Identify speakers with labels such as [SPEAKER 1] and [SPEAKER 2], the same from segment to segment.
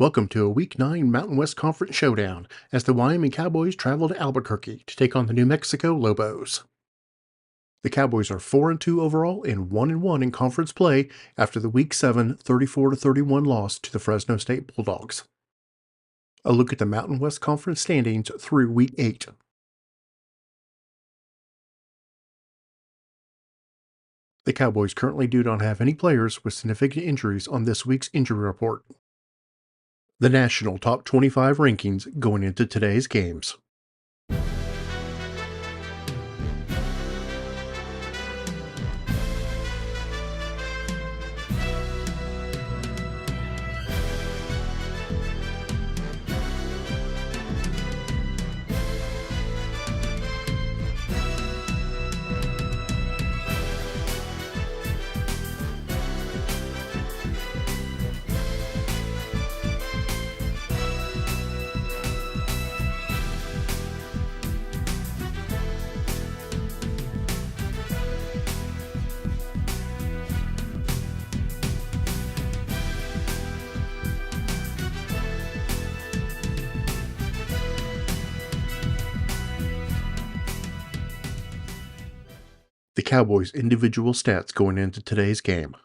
[SPEAKER 1] Welcome to a Week 9 Mountain West Conference showdown as the Wyoming Cowboys travel to Albuquerque to take on the New Mexico Lobos. The Cowboys are 4-2 overall and 1-1 in conference play after the Week 7 34-31 loss to the Fresno State Bulldogs. A look at the Mountain West Conference standings through Week 8. The Cowboys currently do not have any players with significant injuries on this week's injury report. The national top 25 rankings going into today's games. The Cowboys' individual stats going into today's game.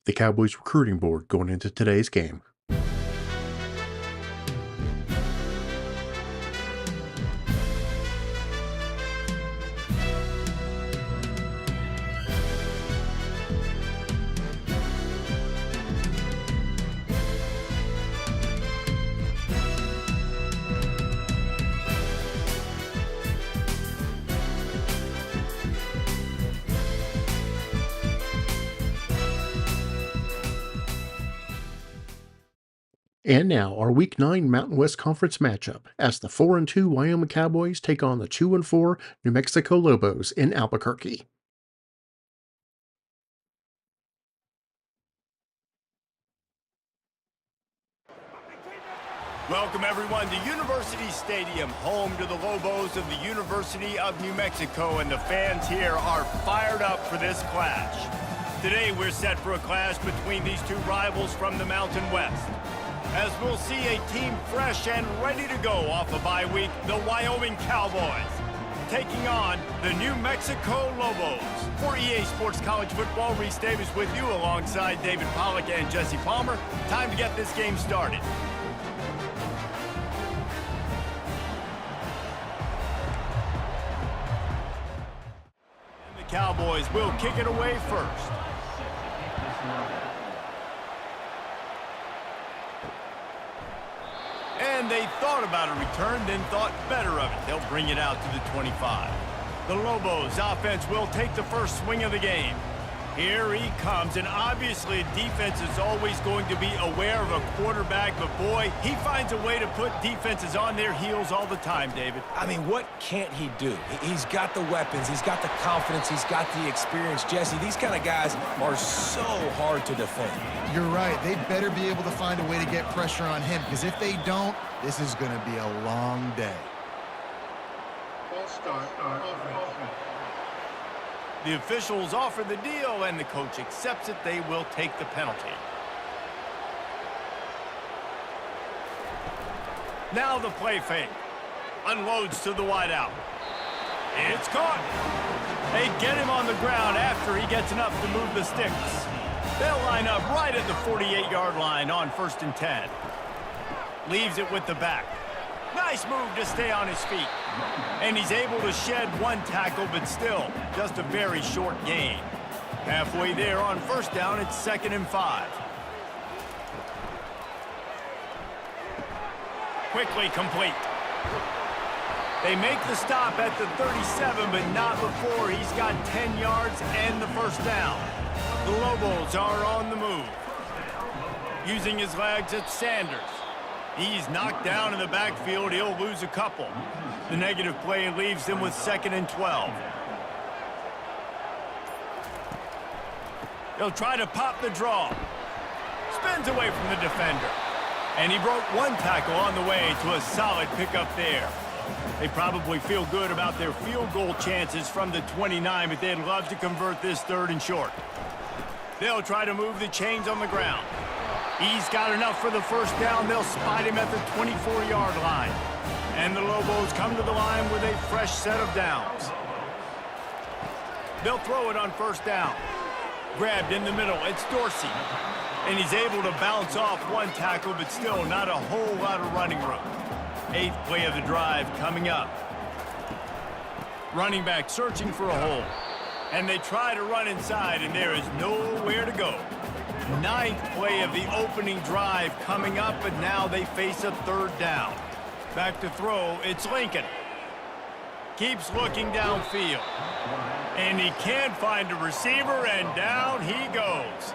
[SPEAKER 1] the Cowboys recruiting board going into today's game. And now, our Week 9 Mountain West Conference matchup as the 4-2 Wyoming Cowboys take on the 2-4 New Mexico Lobos in Albuquerque.
[SPEAKER 2] Welcome everyone to University Stadium, home to the Lobos of the University of New Mexico, and the fans here are fired up for this clash. Today we're set for a clash between these two rivals from the Mountain West, as we'll see a team fresh and ready to go off a bye week, the Wyoming Cowboys, taking on the New Mexico Lobos. For EA Sports College Football, Reese Davis with you alongside David Pollack and Jesse Palmer. Time to get this game started. And the Cowboys will kick it away first. And they thought about a return, then thought better of it. They'll bring it out to the 25. The Lobos offense will take the first swing of the game. Here he comes, and obviously defense is always going to be aware of a quarterback, but boy, he finds a way to put defenses on their heels all the time, David.
[SPEAKER 3] I mean, what can't he do? He's got the weapons, he's got the confidence, he's got the experience. Jesse, these kind of guys are so hard to defend.
[SPEAKER 4] You're right. They better be able to find a way to get pressure on him, because if they don't, this is going to be a long day.
[SPEAKER 2] The officials offer the deal, and the coach accepts it. They will take the penalty. Now the play fake. Unloads to the wideout. It's caught. They get him on the ground after he gets enough to move the sticks. They'll line up right at the 48-yard line on 1st and 10. Leaves it with the back. Nice move to stay on his feet. And he's able to shed one tackle, but still, just a very short gain. Halfway there on 1st down, it's 2nd and 5. Quickly complete. They make the stop at the 37, but not before he's got 10 yards and the 1st down. The Lobos are on the move. Using his legs, it's Sanders. He's knocked down in the backfield. He'll lose a couple. The negative play leaves them with 2nd and 12. He'll try to pop the draw. Spins away from the defender. And he broke one tackle on the way to a solid pickup there. They probably feel good about their field goal chances from the 29, but they'd love to convert this 3rd and short. They'll try to move the chains on the ground. He's got enough for the 1st down. They'll spot him at the 24-yard line. And the Lobos come to the line with a fresh set of downs. They'll throw it on 1st down. Grabbed in the middle. It's Dorsey. And he's able to bounce off one tackle, but still not a whole lot of running room. 8th play of the drive coming up. Running back searching for a hole. And they try to run inside, and there is nowhere to go. 9th play of the opening drive coming up, but now they face a 3rd down. Back to throw, it's Lincoln. Keeps looking downfield. And he can't find a receiver, and down he goes.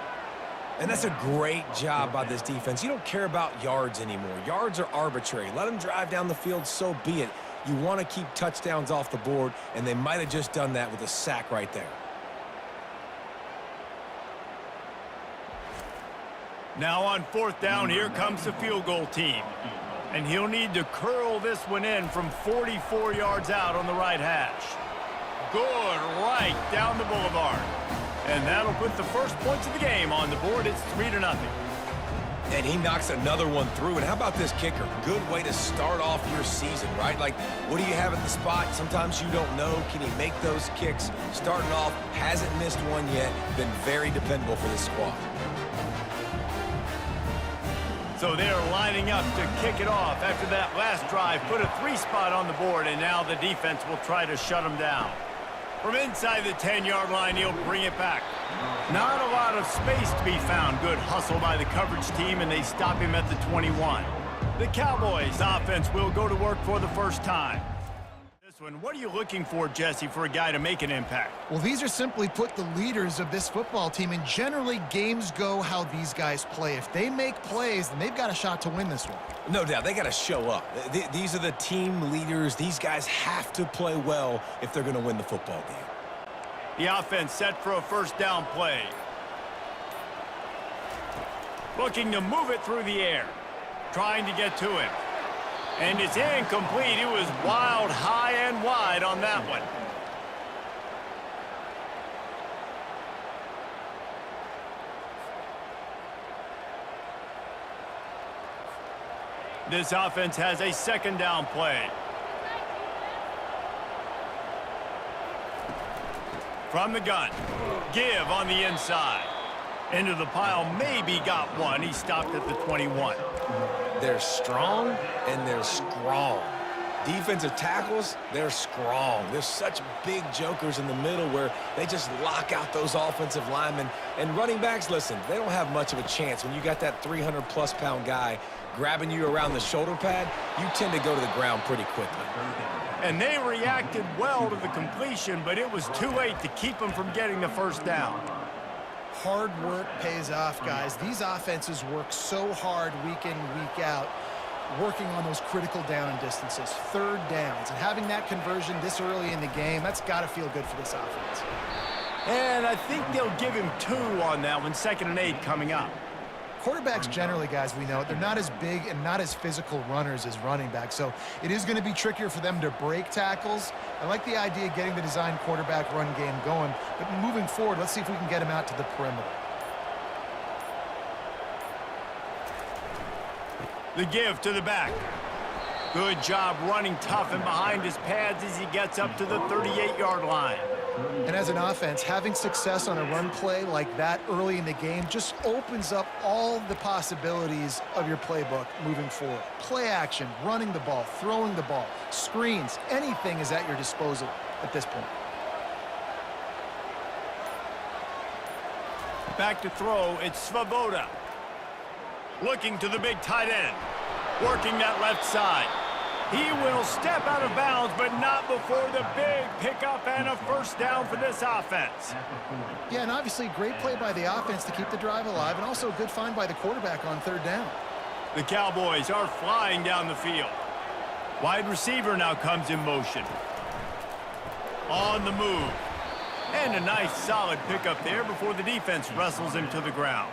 [SPEAKER 3] And that's a great job by this defense. You don't care about yards anymore. Yards are arbitrary. Let them drive down the field, so be it. You want to keep touchdowns off the board, and they might have just done that with a sack right there.
[SPEAKER 2] Now on 4th down, here comes the field goal team. And he'll need to curl this one in from 44 yards out on the right hash. Good right down the boulevard. And that'll put the first points of the game on the board. It's 3-0.
[SPEAKER 3] And he knocks another one through. And how about this kicker? Good way to start off your season, right? Like, what do you have at the spot? Sometimes you don't know. Can he make those kicks? Starting off, hasn't missed one yet. Been very dependable for this squad.
[SPEAKER 2] So they're lining up to kick it off after that last drive. Put a 3-spot on the board, and now the defense will try to shut them down. From inside the 10-yard line, he'll bring it back. Not a lot of space to be found. Good hustle by the coverage team, and they stop him at the 21. The Cowboys offense will go to work for the first time. This one, what are you looking for, Jesse, for a guy to make an impact?
[SPEAKER 4] Well, these are simply put the leaders of this football team, and generally games go how these guys play. If they make plays, then they've got a shot to win this one.
[SPEAKER 3] No doubt, they got to show up. These are the team leaders. These guys have to play well if they're going to win the football game.
[SPEAKER 2] The offense set for a first down play. Looking to move it through the air. Trying to get to him. And it's incomplete. It was wild, high and wide on that one. This offense has a second down play. From the gun. Give on the inside. Into the pile, maybe got one. He stopped at the 21.
[SPEAKER 3] They're strong and they're strong. Defensive tackles, they're strong. There's such big jokers in the middle where they just lock out those offensive linemen. And running backs, listen, they don't have much of a chance. When you got that 300-plus pound guy grabbing you around the shoulder pad, you tend to go to the ground pretty quickly.
[SPEAKER 2] And they reacted well to the completion, but it was too late to keep them from getting the first down.
[SPEAKER 4] Hard work pays off, guys. These offenses work so hard week in, week out, working on those critical down distances, third downs. And having that conversion this early in the game, that's got to feel good for this offense.
[SPEAKER 2] And I think they'll give him 2 on that one, 2nd and 8 coming up.
[SPEAKER 4] Quarterbacks generally, guys, we know, they're not as big and not as physical runners as running backs, so it is going to be trickier for them to break tackles. I like the idea of getting the design quarterback run game going, but moving forward, let's see if we can get him out to the perimeter.
[SPEAKER 2] The give to the back. Good job running tough and behind his pads as he gets up to the 38-yard line.
[SPEAKER 4] And as an offense, having success on a run play like that early in the game just opens up all the possibilities of your playbook moving forward. Play action, running the ball, throwing the ball, screens, anything is at your disposal at this point.
[SPEAKER 2] Back to throw, it's Svoboda. Looking to the big tight end. Working that left side. He will step out of bounds, but not before the big pickup and a first down for this offense.
[SPEAKER 4] Yeah, and obviously great play by the offense to keep the drive alive, and also a good find by the quarterback on third down.
[SPEAKER 2] The Cowboys are flying down the field. Wide receiver now comes in motion. On the move. And a nice solid pickup there before the defense wrestles him to the ground.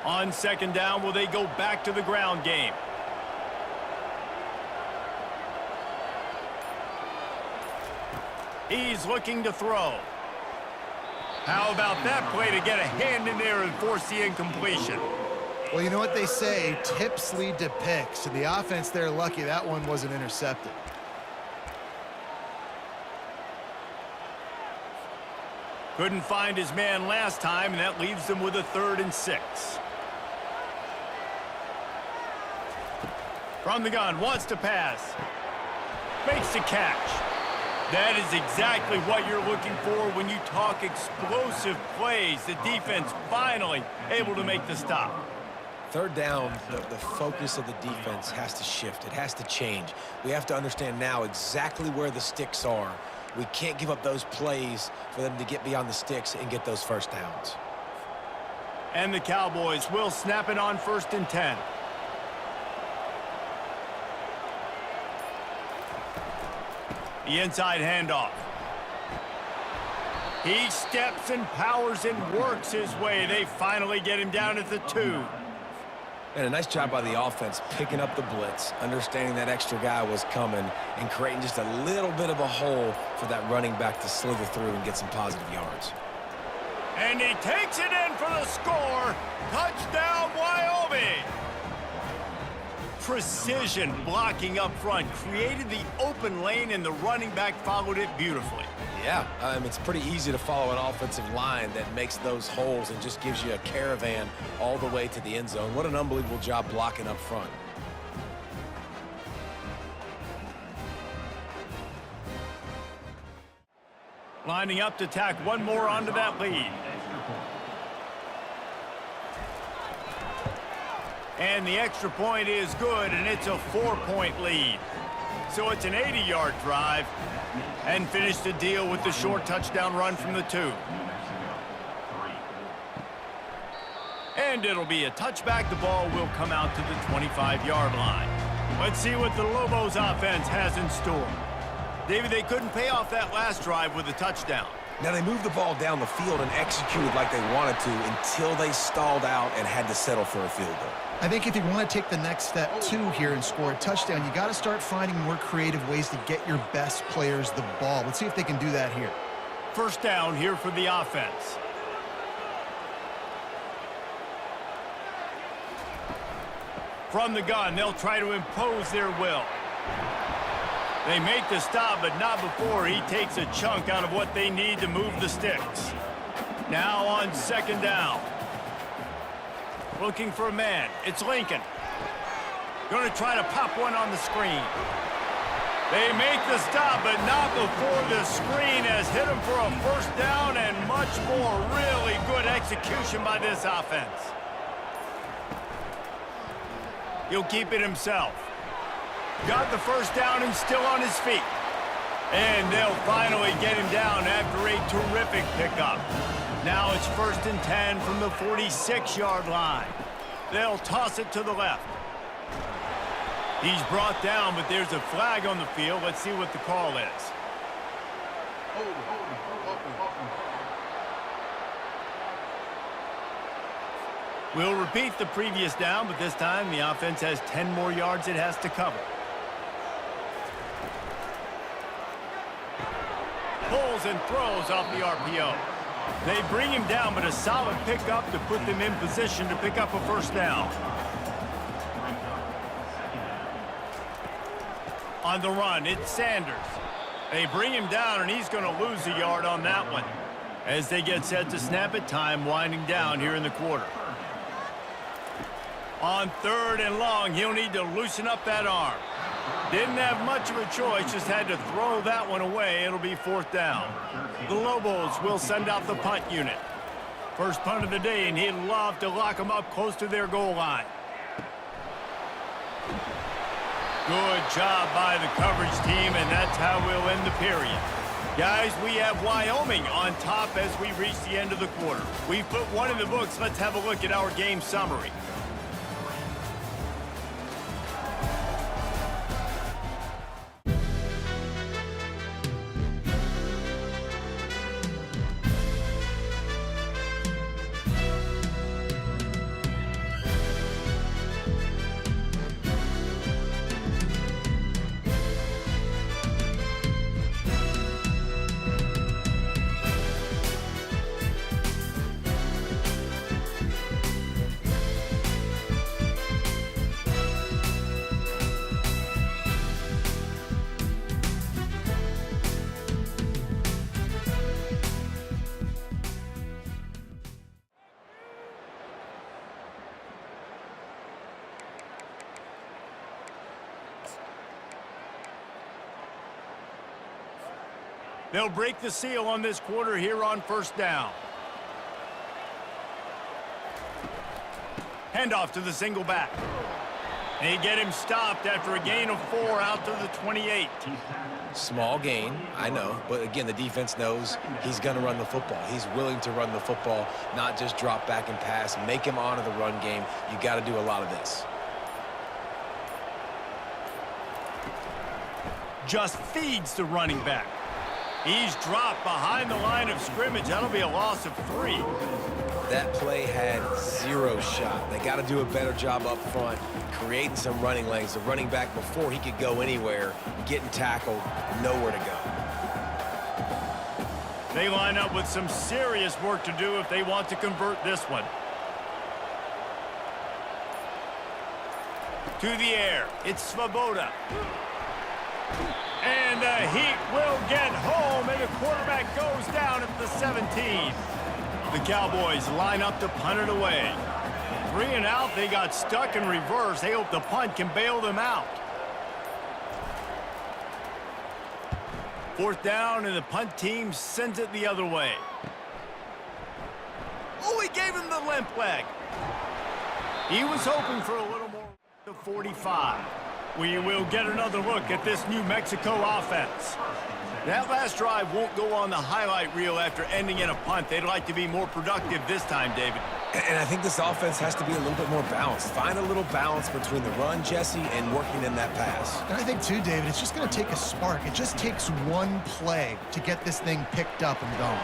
[SPEAKER 2] On second down, will they go back to the ground game? He's looking to throw. How about that play to get a hand in there and force the incompletion?
[SPEAKER 4] Well, you know what they say, tips lead to picks. And the offense, they're lucky that one wasn't intercepted.
[SPEAKER 2] Couldn't find his man last time, and that leaves them with a 3rd and 6. From the gun, wants to pass. Makes the catch. That is exactly what you're looking for when you talk explosive plays. The defense finally able to make the stop.
[SPEAKER 3] Third down, the focus of the defense has to shift. It has to change. We have to understand now exactly where the sticks are. We can't give up those plays for them to get beyond the sticks and get those first downs.
[SPEAKER 2] And the Cowboys will snap it on 1st and 10. The inside handoff. He steps and powers and works his way. They finally get him down at the 2.
[SPEAKER 3] And a nice job by the offense picking up the blitz, understanding that extra guy was coming, and creating just a little bit of a hole for that running back to slither through and get some positive yards.
[SPEAKER 2] And he takes it in for the score. Touchdown, Wyoming! Precision blocking up front created the open lane, and the running back followed it beautifully.
[SPEAKER 3] Yeah, it's pretty easy to follow an offensive line that makes those holes and just gives you a caravan all the way to the end zone. What an unbelievable job blocking up front.
[SPEAKER 2] Lining up to tack one more onto that lead. And the extra point is good, and it's a 4-point lead. So it's an 80-yard drive, and finish the deal with the short touchdown run from the 2. And it'll be a touchback. The ball will come out to the 25-yard line. Let's see what the Lobos offense has in store. David, they couldn't pay off that last drive with a touchdown.
[SPEAKER 3] Now, they moved the ball down the field and executed like they wanted to until they stalled out and had to settle for a field goal.
[SPEAKER 4] I think if you want to take the next step, too, here and score a touchdown, you got to start finding more creative ways to get your best players the ball. Let's see if they can do that here.
[SPEAKER 2] First down here for the offense. From the gun, they'll try to impose their will. They make the stop, but not before he takes a chunk out of what they need to move the sticks. Now on second down. Looking for a man. It's Lincoln. Going to try to pop one on the screen. They make the stop, but not before the screen has hit him for a first down and much more. Really good execution by this offense. He'll keep it himself. Got the first down and still on his feet. And they'll finally get him down after a terrific pickup. Now it's 1st and 10 from the 46-yard line. They'll toss it to the left. He's brought down, but there's a flag on the field. Let's see what the call is. We'll repeat the previous down, but this time the offense has 10 more yards it has to cover. Pulls and throws off the RPO. They bring him down, but a solid pickup to put them in position to pick up a first down. On the run, it's Sanders. They bring him down, and he's going to lose a yard on that one. As they get set to snap it, time winding down here in the quarter. On 3rd and long, he'll need to loosen up that arm. Didn't have much of a choice, just had to throw that one away. It'll be 4th down. The Lobos will send out the punt unit. First punt of the day, and he'd love to lock them up close to their goal line. Good job by the coverage team, and that's how we'll end the period. Guys, we have Wyoming on top as we reach the end of the quarter. We've put one in the books. Let's have a look at our game summary. They'll break the seal on this quarter here on first down. Handoff to the single back. They get him stopped after a gain of 4 out to the 28.
[SPEAKER 3] Small gain, I know, but again, the defense knows he's going to run the football. He's willing to run the football, not just drop back and pass, make him honor the run game. You got to do a lot of this.
[SPEAKER 2] Just feeds the running back. He's dropped behind the line of scrimmage. That'll be a loss of 3.
[SPEAKER 3] That play had 0 shot. They got to do a better job up front, creating some running lanes. The running back, before he could go anywhere, getting tackled, nowhere to go.
[SPEAKER 2] They line up with some serious work to do if they want to convert this one. To the air, it's Svoboda. And the Heat will get home, and the quarterback goes down at the 17. The Cowboys line up to punt it away. 3 and out, they got stuck in reverse. They hope the punt can bail them out. 4th down, and the punt team sends it the other way. Oh, he gave him the limp leg. He was hoping for a little more to 45. We will get another look at this New Mexico offense. That last drive won't go on the highlight reel after ending in a punt. They'd like to be more productive this time, David.
[SPEAKER 3] And I think this offense has to be a little bit more balanced. Find a little balance between the run, Jesse, and working in that pass.
[SPEAKER 4] And I think, too, David, it's just going to take a spark. It just takes one play to get this thing picked up and going.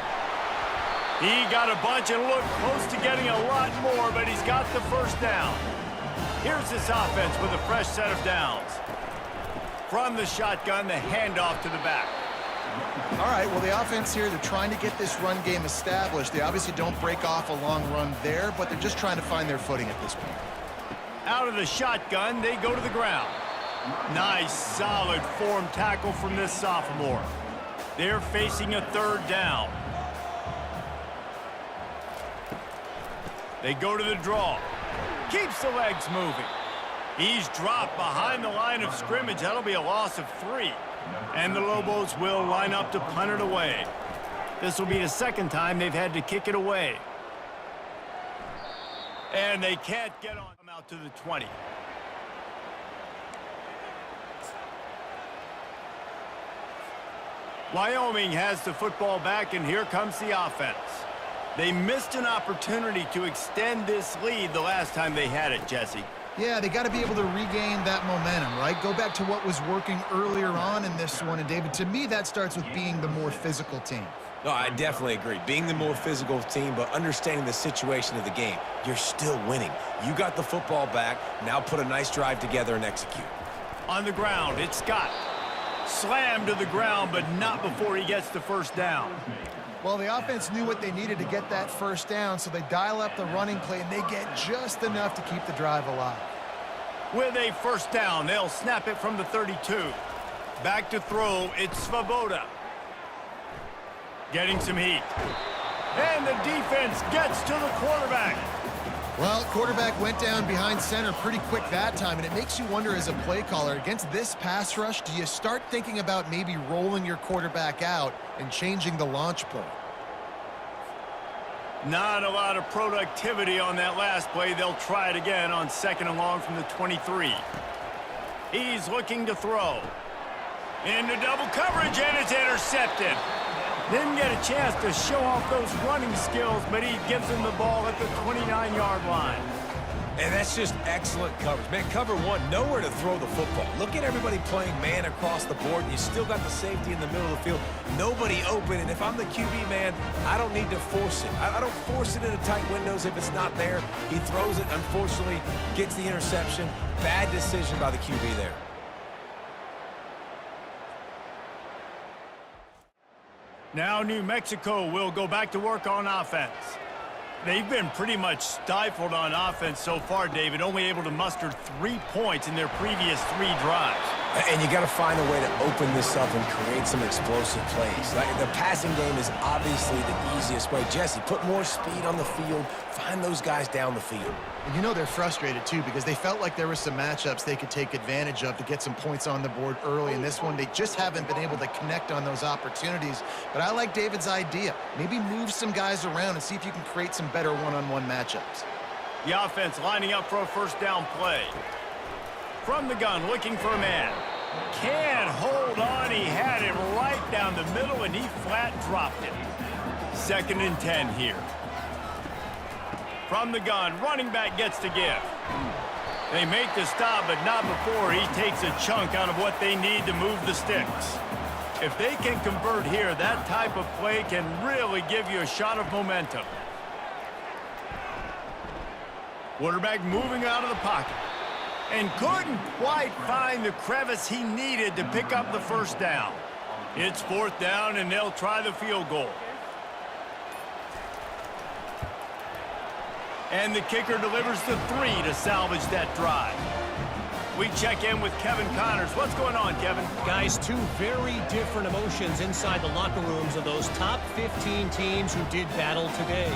[SPEAKER 2] He got a bunch and looked close to getting a lot more, but he's got the first down. Here's this offense with a fresh set of downs. From the shotgun, the handoff to the back.
[SPEAKER 4] All right, well, the offense here, they're trying to get this run game established. They obviously don't break off a long run there, but they're just trying to find their footing at this point.
[SPEAKER 2] Out of the shotgun, they go to the ground. Nice, solid form tackle from this sophomore. They're facing a 3rd down. They go to the draw. Keeps the legs moving. He's dropped behind the line of scrimmage. That'll be a loss of 3. And the Lobos will line up to punt it away. This will be the 2nd time they've had to kick it away. And they can't get on out to the 20. Wyoming has the football back, and here comes the offense. They missed an opportunity to extend this lead the last time they had it, Jesse.
[SPEAKER 4] Yeah, they got to be able to regain that momentum, right? Go back to what was working earlier on in this one. And, David, to me, that starts with being the more physical team.
[SPEAKER 3] No, I definitely agree. Being the more physical team, but understanding the situation of the game. You're still winning. You got the football back. Now put a nice drive together and execute.
[SPEAKER 2] On the ground, it's Scott. Slammed to the ground, but not before he gets the first down.
[SPEAKER 4] Well, the offense knew what they needed to get that first down, so they dial up the running play, and they get just enough to keep the drive alive.
[SPEAKER 2] With a first down, they'll snap it from the 32. Back to throw, it's Svoboda. Getting some heat. And the defense gets to the quarterback.
[SPEAKER 4] Well, quarterback went down behind center pretty quick that time, and it makes you wonder as a play caller, against this pass rush, do you start thinking about maybe rolling your quarterback out and changing the launch point?
[SPEAKER 2] Not a lot of productivity on that last play. They'll try it again on 2nd and long from the 23. He's looking to throw. Into double coverage, and it's intercepted. Didn't get a chance to show off those running skills, but he gives him the ball at the 29-yard line.
[SPEAKER 3] And that's just excellent coverage. Man, cover 1, nowhere to throw the football. Look at everybody playing man across the board, and you still got the safety in the middle of the field. Nobody open, and if I'm the QB, man, I don't need to force it. I don't force it into tight windows if it's not there. He throws it, unfortunately, gets the interception. Bad decision by the QB there.
[SPEAKER 2] Now New Mexico will go back to work on offense. They've been pretty much stifled on offense so far, David, only able to muster 3 points in their previous 3 drives.
[SPEAKER 3] And you got to find a way to open this up and create some explosive plays. Like, the passing game is obviously the easiest way. Jesse, put more speed on the field. Find those guys down the field.
[SPEAKER 4] And you know they're frustrated, too, because they felt like there were some matchups they could take advantage of to get some points on the board early. In this one, they just haven't been able to connect on those opportunities. But I like David's idea. Maybe move some guys around and see if you can create some better one-on-one matchups.
[SPEAKER 2] The offense lining up for a first down play. From the gun, looking for a man. Can't hold on. He had it right down the middle, and he flat dropped it. 2nd and 10 here. From the gun, running back gets to give. They make the stop, but not before he takes a chunk out of what they need to move the sticks. If they can convert here, that type of play can really give you a shot of momentum. Quarterback moving out of the pocket. And couldn't quite find the crevice he needed to pick up the first down. It's 4th down, and they'll try the field goal. And the kicker delivers the 3 to salvage that drive. we check in with Kevin Connors. What's going on, Kevin?
[SPEAKER 5] Guys, two very different emotions inside the locker rooms of those top 15 teams who did battle today.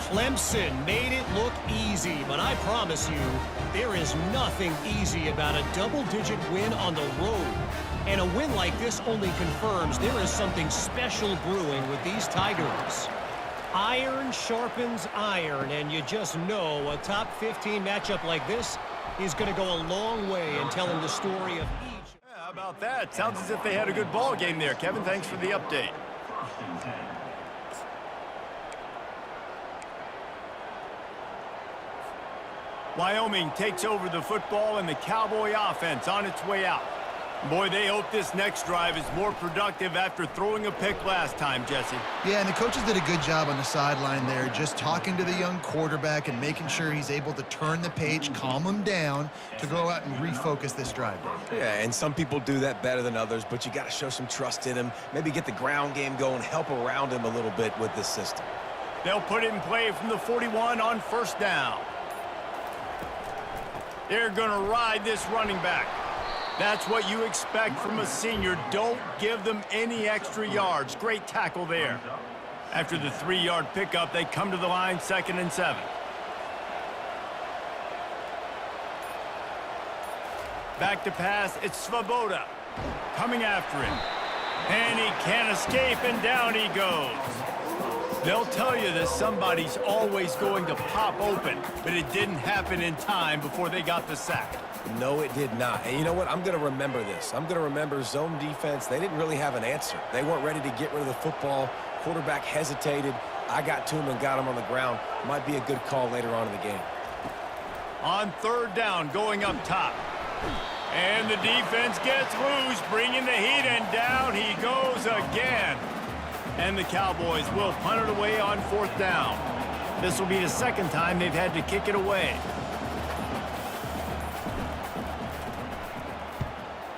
[SPEAKER 5] Clemson made it look easy, but I promise you, there is nothing easy about a double-digit win on the road. And a win like this only confirms there is something special brewing with these Tigers. Iron sharpens iron, and you just know a top 15 matchup like this is going to go a long way in telling the story of each.
[SPEAKER 2] Yeah, how about that? Sounds as if they had a good ball game there. Kevin, thanks for the update. Wyoming takes over the football and the Cowboy offense on its way out. Boy, they hope this next drive is more productive after throwing a pick last time, Jesse.
[SPEAKER 4] Yeah, and the coaches did a good job on the sideline there, just talking to the young quarterback and making sure he's able to turn the page, calm him down to go out and refocus this drive.
[SPEAKER 3] Yeah, and some people do that better than others, but you got to show some trust in him, maybe get the ground game going, help around him a little bit with this system.
[SPEAKER 2] They'll put it in play from the 41 on first down. They're going to ride this running back. That's what you expect from a senior. Don't give them any extra yards. Great tackle there. After the 3-yard pickup, they come to the line, 2nd and 7. Back to pass, it's Svoboda coming after him. And he can't escape, and down he goes. They'll tell you that somebody's always going to pop open, but it didn't happen in time before they got the sack.
[SPEAKER 3] No, it did not. And you know what? I'm going to remember this. I'm going to remember zone defense. They didn't really have an answer. They weren't ready to get rid of the football. Quarterback hesitated. I got to him and got him on the ground. Might be a good call later on in the game.
[SPEAKER 2] On 3rd down, going up top. And the defense gets loose, bringing the heat, and down he goes again. And the Cowboys will punt it away on 4th down. This will be the 2nd time they've had to kick it away.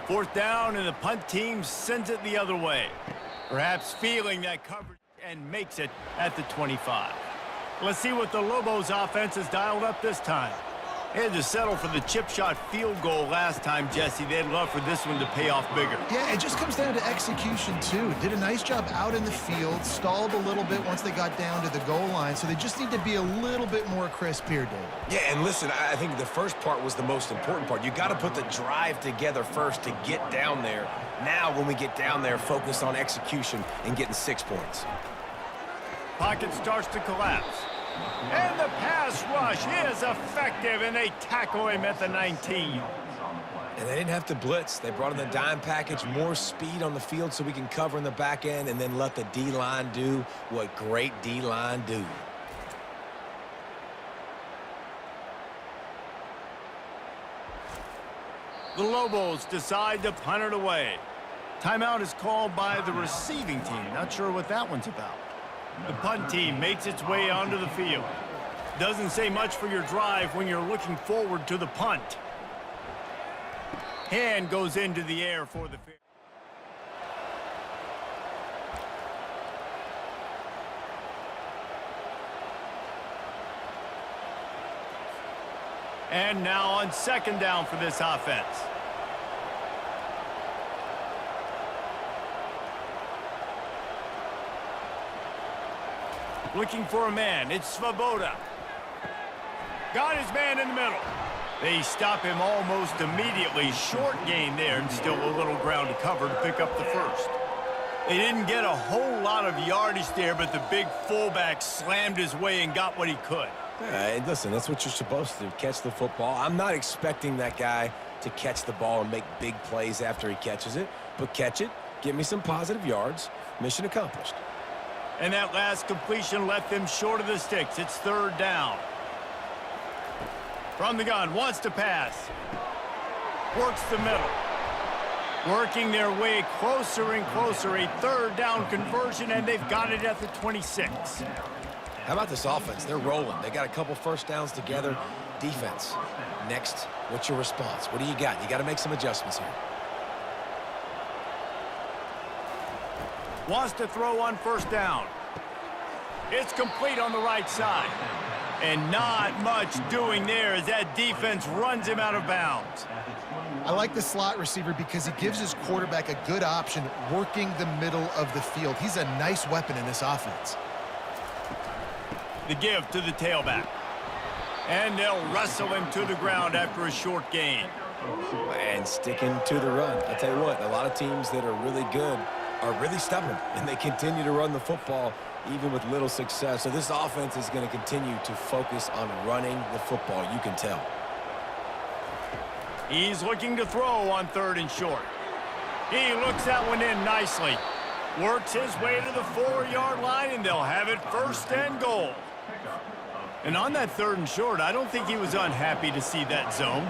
[SPEAKER 2] 4th down, and the punt team sends it the other way. Perhaps feeling that coverage and makes it at the 25. Let's see what the Lobos offense has dialed up this time. They had to settle for the chip shot field goal last time, Jesse. They'd love for this one to pay off bigger.
[SPEAKER 4] Yeah, it just comes down to execution, too. Did a nice job out in the field, stalled a little bit once they got down to the goal line, so they just need to be a little bit more crisp here, Dave.
[SPEAKER 3] Yeah, and listen, I think the first part was the most important part. You got to put the drive together first to get down there. Now, when we get down there, focus on execution and getting 6 points.
[SPEAKER 2] Pocket starts to collapse. And the pass rush is effective, and they tackle him at the 19.
[SPEAKER 3] And they didn't have to blitz. They brought in the dime package, more speed on the field so we can cover in the back end and then let the D-line do what great D-line do.
[SPEAKER 2] The Lobos decide to punt it away. Timeout is called by the receiving team. Not sure what that one's about. The punt team makes its way onto the field. Doesn't say much for your drive when you're looking forward to the punt. Hand goes into the air for the field. And now on 2nd down for this offense. Looking for a man. It's Svoboda. Got his man in the middle. They stop him almost immediately. Short gain there, and still a little ground to cover to pick up the 1st. They didn't get a whole lot of yardage there, but the big fullback slammed his way and got what he could.
[SPEAKER 3] Listen, that's what you're supposed to do, catch the football. I'm not expecting that guy to catch the ball and make big plays after he catches it, but catch it, give me some positive yards, mission accomplished.
[SPEAKER 2] And that last completion left them short of the sticks. It's 3rd down. From the gun, wants to pass. Works the middle. Working their way closer and closer. A 3rd down conversion, and they've got it at the 26.
[SPEAKER 3] How about this offense? They're rolling. They got a couple 1st downs together. Defense. Next, what's your response? What do you got? You got to make some adjustments here.
[SPEAKER 2] Wants to throw on 1st down. It's complete on the right side. And not much doing there as that defense runs him out of bounds.
[SPEAKER 4] I like the slot receiver because he gives his quarterback a good option working the middle of the field. He's a nice weapon in this offense.
[SPEAKER 2] The give to the tailback. And they'll wrestle him to the ground after a short gain.
[SPEAKER 3] And sticking to the run. I tell you what, a lot of teams that are really good are really stubborn, and they continue to run the football even with little success. So this offense is going to continue to focus on running the football. You can tell.
[SPEAKER 2] He's looking to throw on 3rd and short. He looks that one in nicely. Works his way to the 4-yard line, and they'll have it 1st and goal. And on that 3rd and short, I don't think he was unhappy to see that zone.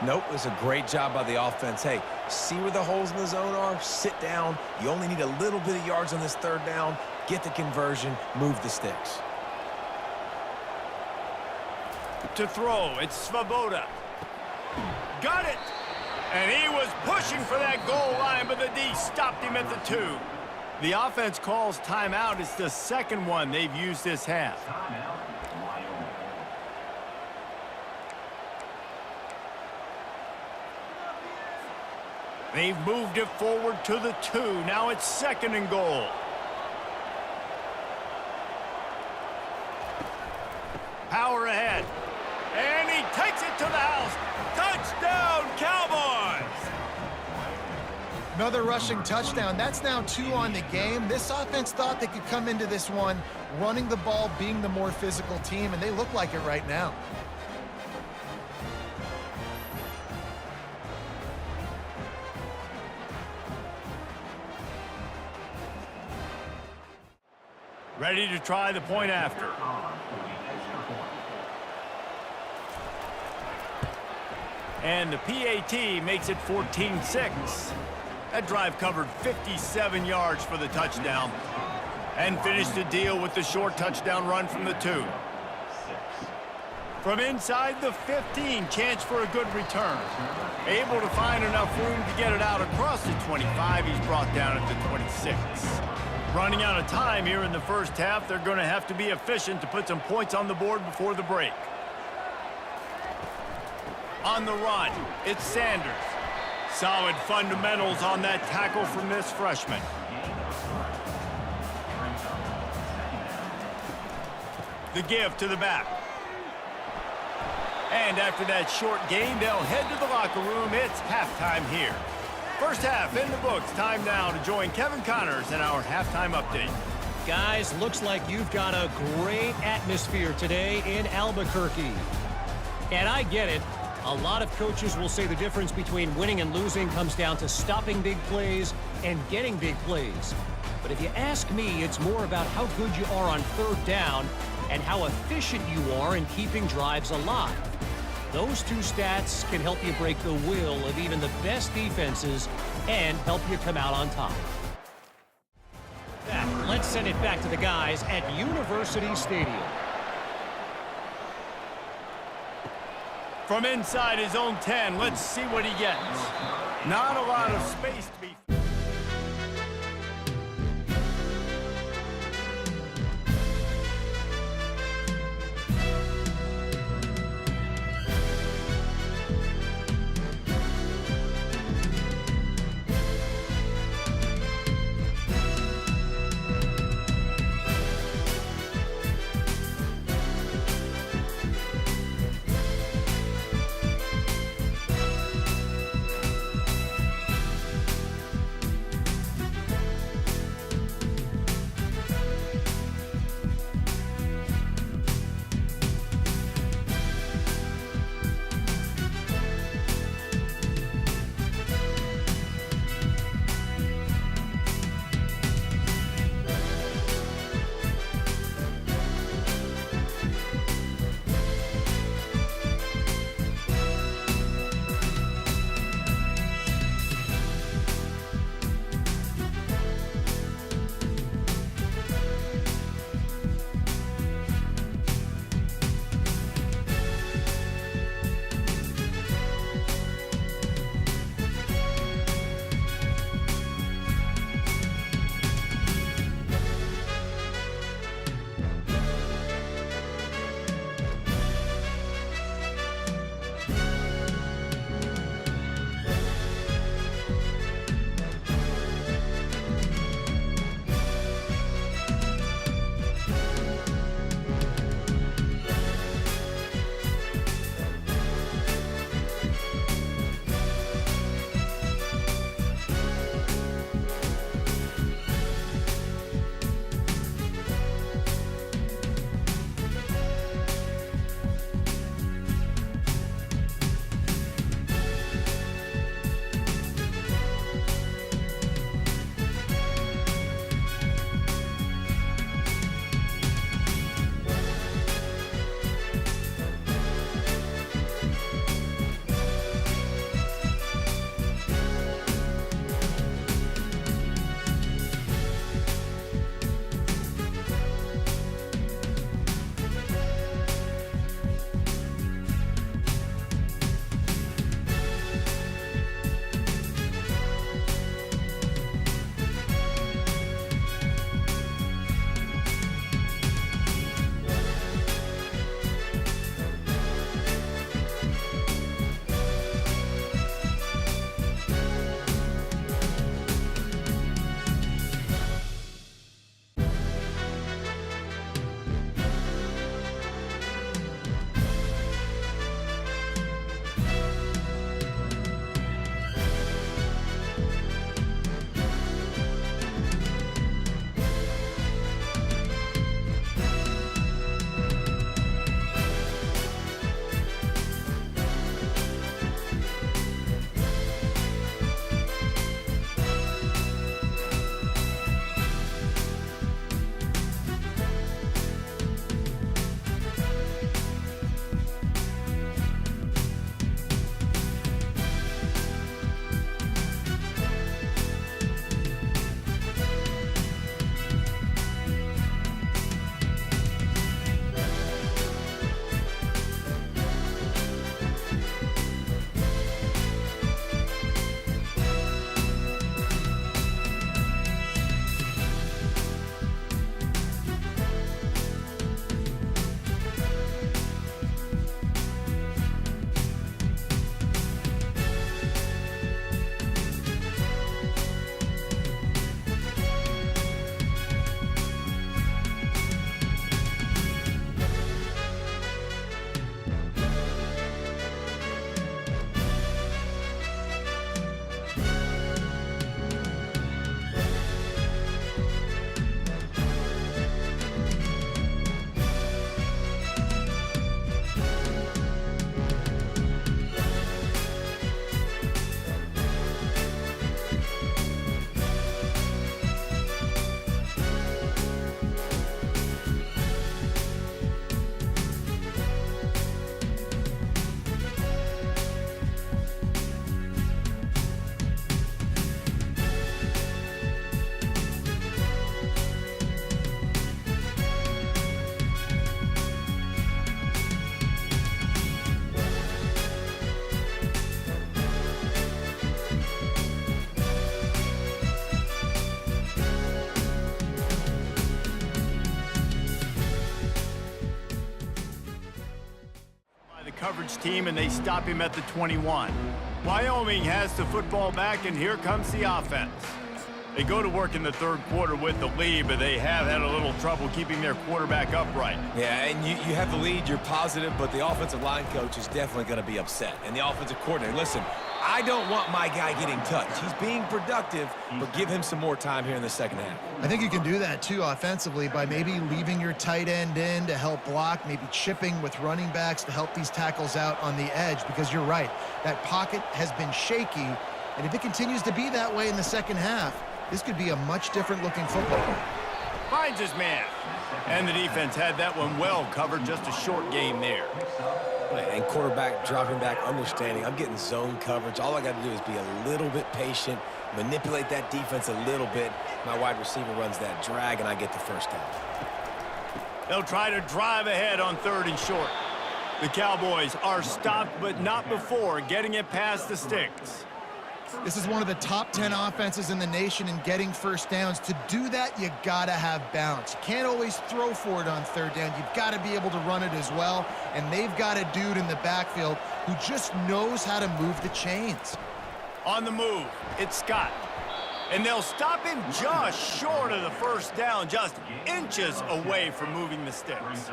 [SPEAKER 3] Nope, it was a great job by the offense. Hey, see where the holes in the zone are? Sit down. You only need a little bit of yards on this 3rd down. Get the conversion. Move the sticks.
[SPEAKER 2] To throw, it's Svoboda. Got it! And he was pushing for that goal line, but the D stopped him at the 2. The offense calls timeout. It's the 2nd one they've used this half. They've moved it forward to the 2. Now it's 2nd and goal. Power ahead. And he takes it to the house. Touchdown, Cowboys!
[SPEAKER 4] Another rushing touchdown. That's now 2 on the game. This offense thought they could come into this one running the ball, being the more physical team, and they look like it right now.
[SPEAKER 2] Ready to try the point after. And the PAT makes it 14-6. That drive covered 57 yards for the touchdown and finished the deal with the short touchdown run from the 2. From inside the 15, chance for a good return. Able to find enough room to get it out across the 25. He's brought down at the 26. Running out of time here in the first half. They're going to have to be efficient to put some points on the board before the break. On the run, it's Sanders. Solid fundamentals on that tackle from this freshman. The give to the back. And after that short gain, they'll head to the locker room. It's halftime here. First half in the books. Time now to join Kevin Connors in our halftime update.
[SPEAKER 5] Guys, looks like you've got a great atmosphere today in Albuquerque. And I get it. A lot of coaches will say the difference between winning and losing comes down to stopping big plays and getting big plays. But if you ask me, it's more about how good you are on 3rd down and how efficient you are in keeping drives alive. Those 2 stats can help you break the will of even the best defenses and help you come out on top. Let's send it back to the guys at University Stadium.
[SPEAKER 2] From inside his own 10, let's see what he gets. Not a lot of space to be... coverage team, and they stop him at the 21. Wyoming has the football back, and here comes the offense. They go to work in the third quarter with the lead, but they have had a little trouble keeping their quarterback upright.
[SPEAKER 3] Yeah, and you have the lead, you're positive, but the offensive line coach is definitely going to be upset. And the offensive coordinator, listen, I don't want my guy getting touched. He's being productive, but give him some more time here in the second half.
[SPEAKER 4] I think you can do that, too, offensively, by maybe leaving your tight end in to help block, maybe chipping with running backs to help these tackles out on the edge, because you're right. That pocket has been shaky, and if it continues to be that way in the second half, this could be a much different-looking football game.
[SPEAKER 2] Finds his man. And the defense had that one well covered, just a short game there.
[SPEAKER 3] And quarterback dropping back, understanding, I'm getting zone coverage. All I got to do is be a little bit patient, manipulate that defense a little bit. My wide receiver runs that drag, and I get the first down.
[SPEAKER 2] They'll try to drive ahead on 3rd and short. The Cowboys are stopped, but not before getting it past the sticks.
[SPEAKER 4] This is one of the top 10 offenses in the nation in getting first downs. To do that, you got to have balance. You can't always throw for it on 3rd down. You've got to be able to run it as well, and they've got a dude in the backfield who just knows how to move the chains.
[SPEAKER 2] On the move, it's Scott. And they'll stop him just short of the first down, just inches away from moving the sticks.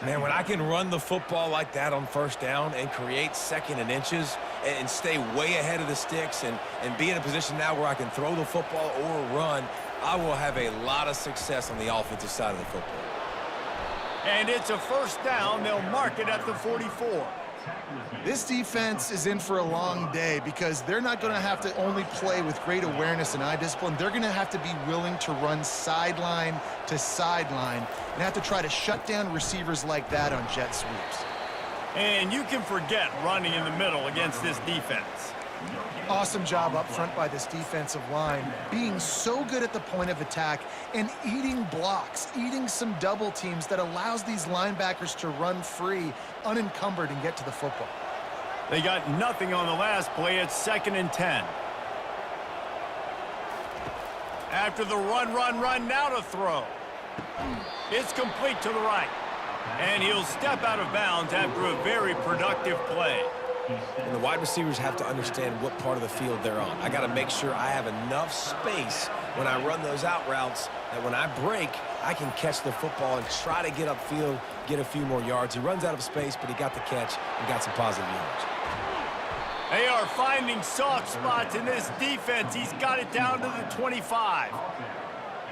[SPEAKER 3] Man, when I can run the football like that on 1st down and create 2nd and inches and stay way ahead of the sticks and be in a position now where I can throw the football or run, I will have a lot of success on the offensive side of the football.
[SPEAKER 2] And it's a 1st down. They'll mark it at the 44.
[SPEAKER 4] This defense is in for a long day because they're not going to have to only play with great awareness and eye discipline. They're going to have to be willing to run sideline to sideline and have to try to shut down receivers like that on jet sweeps.
[SPEAKER 2] And you can forget running in the middle against this defense.
[SPEAKER 4] Awesome job up front by this defensive line, being so good at the point of attack and eating blocks, eating some double teams that allows these linebackers to run free, unencumbered, and get to the football.
[SPEAKER 2] They got nothing on the last play. It's 2nd and 10. After the run, now to throw. It's complete to the right. And he'll step out of bounds after a very productive play.
[SPEAKER 3] And the wide receivers have to understand what part of the field they're on. I got to make sure I have enough space when I run those out routes that when I break, I can catch the football and try to get upfield, get a few more yards. He runs out of space, but he got the catch and got some positive yards.
[SPEAKER 2] They are finding soft spots in this defense. He's got it down to the 25.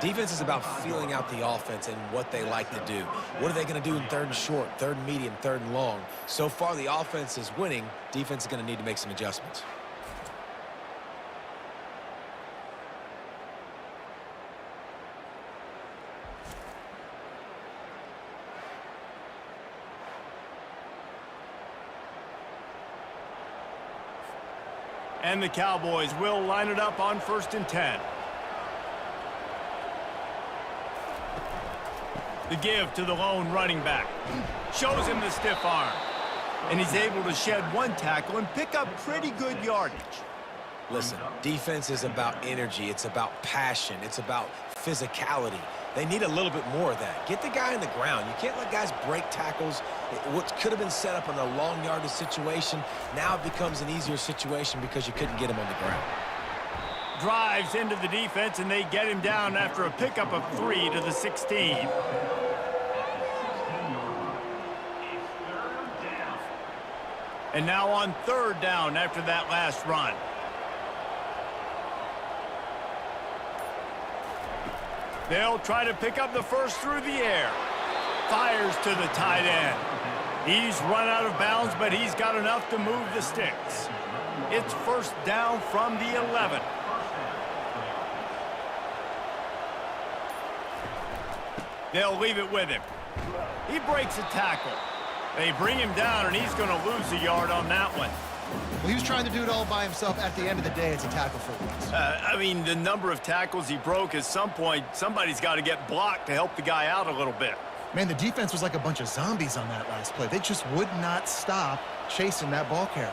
[SPEAKER 3] Defense is about feeling out the offense and what they like to do. What are they going to do in 3rd and short, 3rd and medium, 3rd and long? So far, the offense is winning. Defense is going to need to make some adjustments.
[SPEAKER 2] And the Cowboys will line it up on 1st and 10. The give to the lone running back. Shows him the stiff arm. And he's able to shed one tackle and pick up pretty good yardage.
[SPEAKER 3] Listen, defense is about energy. It's about passion. It's about physicality. They need a little bit more of that. Get the guy on the ground. You can't let guys break tackles. What could have been set up in a long yardage situation, now it becomes an easier situation because you couldn't get him on the ground.
[SPEAKER 2] Drives into the defense, and they get him down after a pickup of 3 to the 16. And now on 3rd down after that last run. They'll try to pick up the first through the air. Fires to the tight end. He's run out of bounds, but he's got enough to move the sticks. It's 1st down from the 11. They'll leave it with him. He breaks a tackle. They bring him down, and he's going to lose a yard on that one.
[SPEAKER 4] Well, he was trying to do it all by himself. At the end of the day, it's a tackle for loss.
[SPEAKER 2] I mean, the number of tackles he broke, at some point, somebody's got to get blocked to help the guy out a little bit.
[SPEAKER 4] Man, the defense was like a bunch of zombies on that last play. They just would not stop chasing that ball carrier.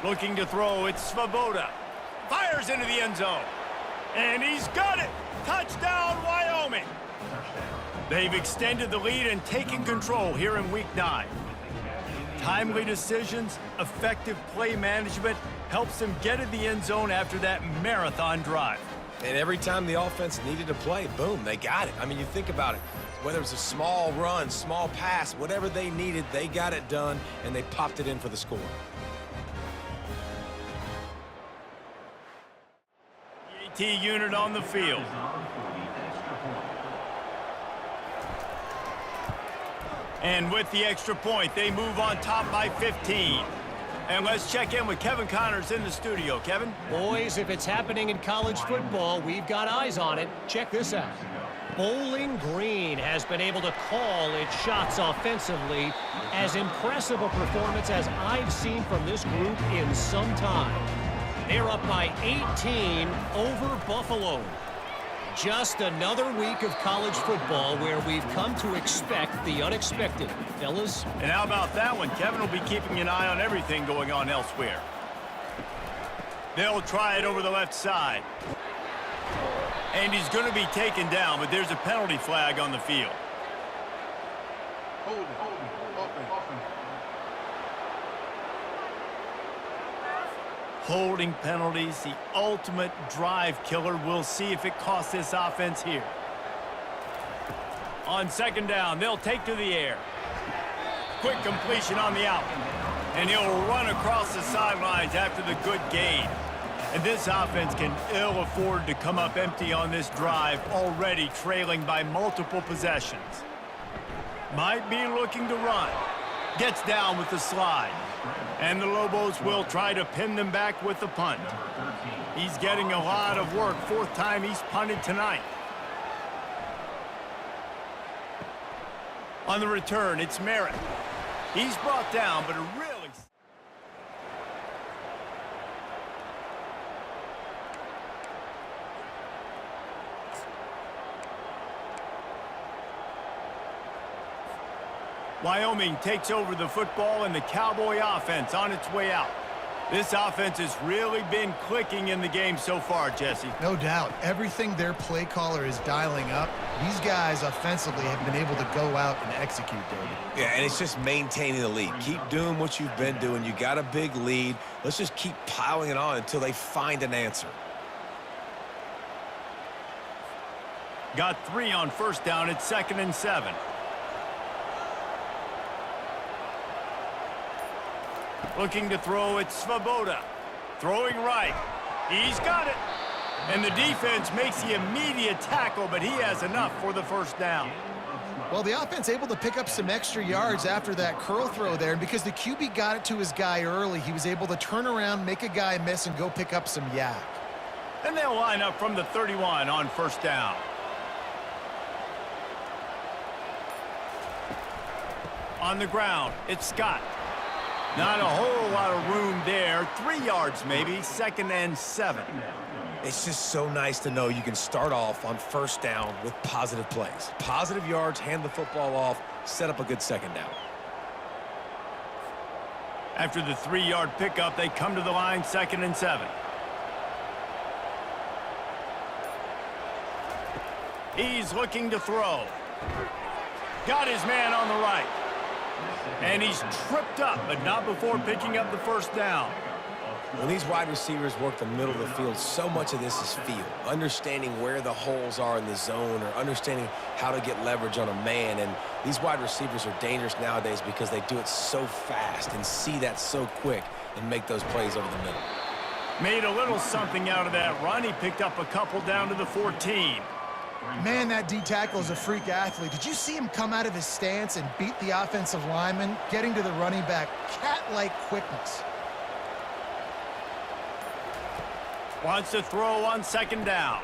[SPEAKER 2] Looking to throw, it's Svoboda. Fires into the end zone. And he's got it. Touchdown, Wyoming. They've extended the lead and taken control here in Week 9. Timely decisions, effective play management helps them get in the end zone after that marathon drive.
[SPEAKER 3] And every time the offense needed to play, boom, they got it. I mean, you think about it. Whether it was a small run, small pass, whatever they needed, they got it done, and they popped it in for the score.
[SPEAKER 2] Yeti unit on the field. And with the extra point, they move on top by 15. And let's check in with Kevin Connors in the studio. Kevin?
[SPEAKER 5] Boys, if it's happening in college football, we've got eyes on it. Check this out. Bowling Green has been able to call its shots offensively. As impressive a performance as I've seen from this group in some time. They're up by 18 over Buffalo. Just another week of college football where we've come to expect the unexpected, fellas.
[SPEAKER 2] And how about that one? Kevin will be keeping an eye on everything going on elsewhere. They'll try it over the left side. And he's going to be taken down, but there's a penalty flag on the field. Holding penalties, the ultimate drive killer. We'll see if it costs this offense here. On second down, they'll take to the air. Quick completion on the out. And he'll run across the sidelines after the good gain. And this offense can ill afford to come up empty on this drive, already trailing by multiple possessions. Might be looking to run. Gets down with the slide. And the Lobos will try to pin them back with the punt. He's getting a lot of work. Fourth time he's punted tonight. On the return, it's Merritt. He's brought down, but a really... Wyoming takes over the football and the Cowboy offense on its way out. This offense has really been clicking in the game so far, Jesse.
[SPEAKER 4] No doubt. Everything their play caller is dialing up, these guys offensively have been able to go out and execute, David.
[SPEAKER 3] Yeah, and it's just maintaining the lead. Keep doing what you've been doing. You got a big lead. Let's just keep piling it on until they find an answer.
[SPEAKER 2] Got 3 on first down. It's 2nd and 7. Looking to throw, it's Svoboda. Throwing right. He's got it. And the defense makes the immediate tackle, but he has enough for the first down.
[SPEAKER 4] Well, the offense able to pick up some extra yards after that curl throw there, and because the QB got it to his guy early, he was able to turn around, make a guy miss, and go pick up some yak.
[SPEAKER 2] And they'll line up from the 31 on first down. On the ground, it's Scott. Not a whole lot of room there. 3 yards maybe, 2nd and 7.
[SPEAKER 3] It's just so nice to know you can start off on first down with positive plays. Positive yards, hand the football off, set up a good second down.
[SPEAKER 2] After the 3-yard pickup, they come to the line, 2nd and 7. He's looking to throw. Got his man on the right. And he's tripped up, but not before picking up the first down.
[SPEAKER 3] When these wide receivers work the middle of the field, so much of this is feel. Understanding where the holes are in the zone or understanding how to get leverage on a man. And these wide receivers are dangerous nowadays because they do it so fast and see that so quick and make those plays over the middle.
[SPEAKER 2] Made a little something out of that run. He picked up a couple down to the 14.
[SPEAKER 4] Man, that D-tackle is a freak athlete. Did you see him come out of his stance and beat the offensive lineman, getting to the running back? Cat-like quickness.
[SPEAKER 2] Wants to throw on second down.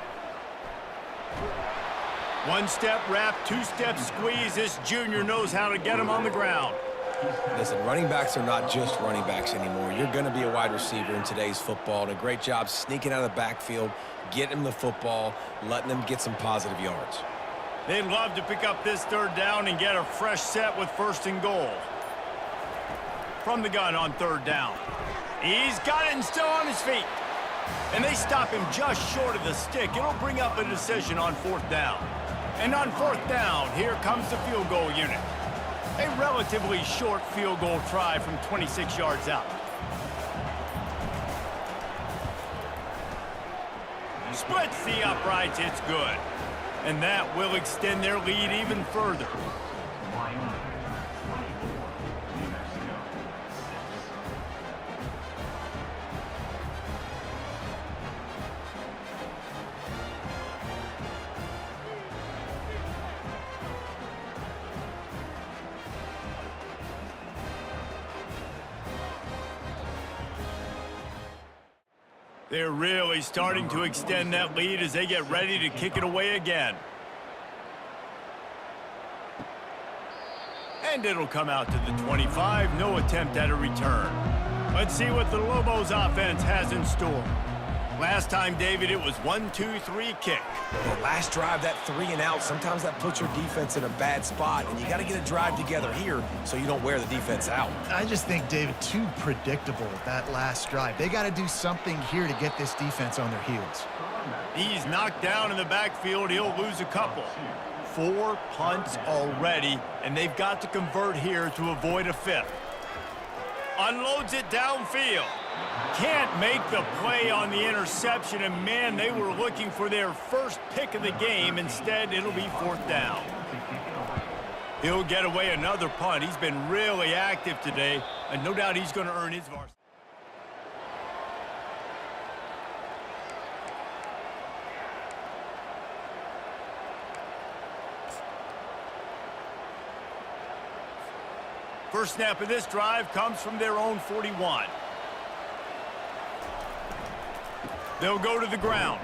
[SPEAKER 2] 1-step wrap, 2-step squeeze. This junior knows how to get him on the ground.
[SPEAKER 3] Listen, running backs are not just running backs anymore. You're going to be a wide receiver in today's football. And a great job sneaking out of the backfield, getting him the football, letting them get some positive yards.
[SPEAKER 2] They'd love to pick up this 3rd down and get a fresh set with 1st and goal. From the gun on 3rd down. He's got it and still on his feet. And they stop him just short of the stick. It'll bring up a decision on 4th down. And on 4th down, here comes the field goal unit. A relatively short field goal try from 26 yards out. Splits the uprights, it's good. And that will extend their lead even further. They're really starting to extend that lead as they get ready to kick it away again. And it'll come out to the 25, no attempt at a return. Let's see what the Lobos offense has in store. Last time, David, it was 1-2-3 kick.
[SPEAKER 3] Well, last drive, that 3 and out, sometimes that puts your defense in a bad spot, and you got to get a drive together here so you don't wear the defense out.
[SPEAKER 4] I just think, David, too predictable that last drive. They got to do something here to get this defense on their heels.
[SPEAKER 2] He's knocked down in the backfield. He'll lose a couple. 4 punts already, and they've got to convert here to avoid a 5th. Unloads it downfield. Can't make the play on the interception, and man, they were looking for their first pick of the game. Instead, it'll be 4th down. He'll get away another punt. He's been really active today, and no doubt he's going to earn his varsity. First snap of this drive comes from their own 41. They'll go to the ground.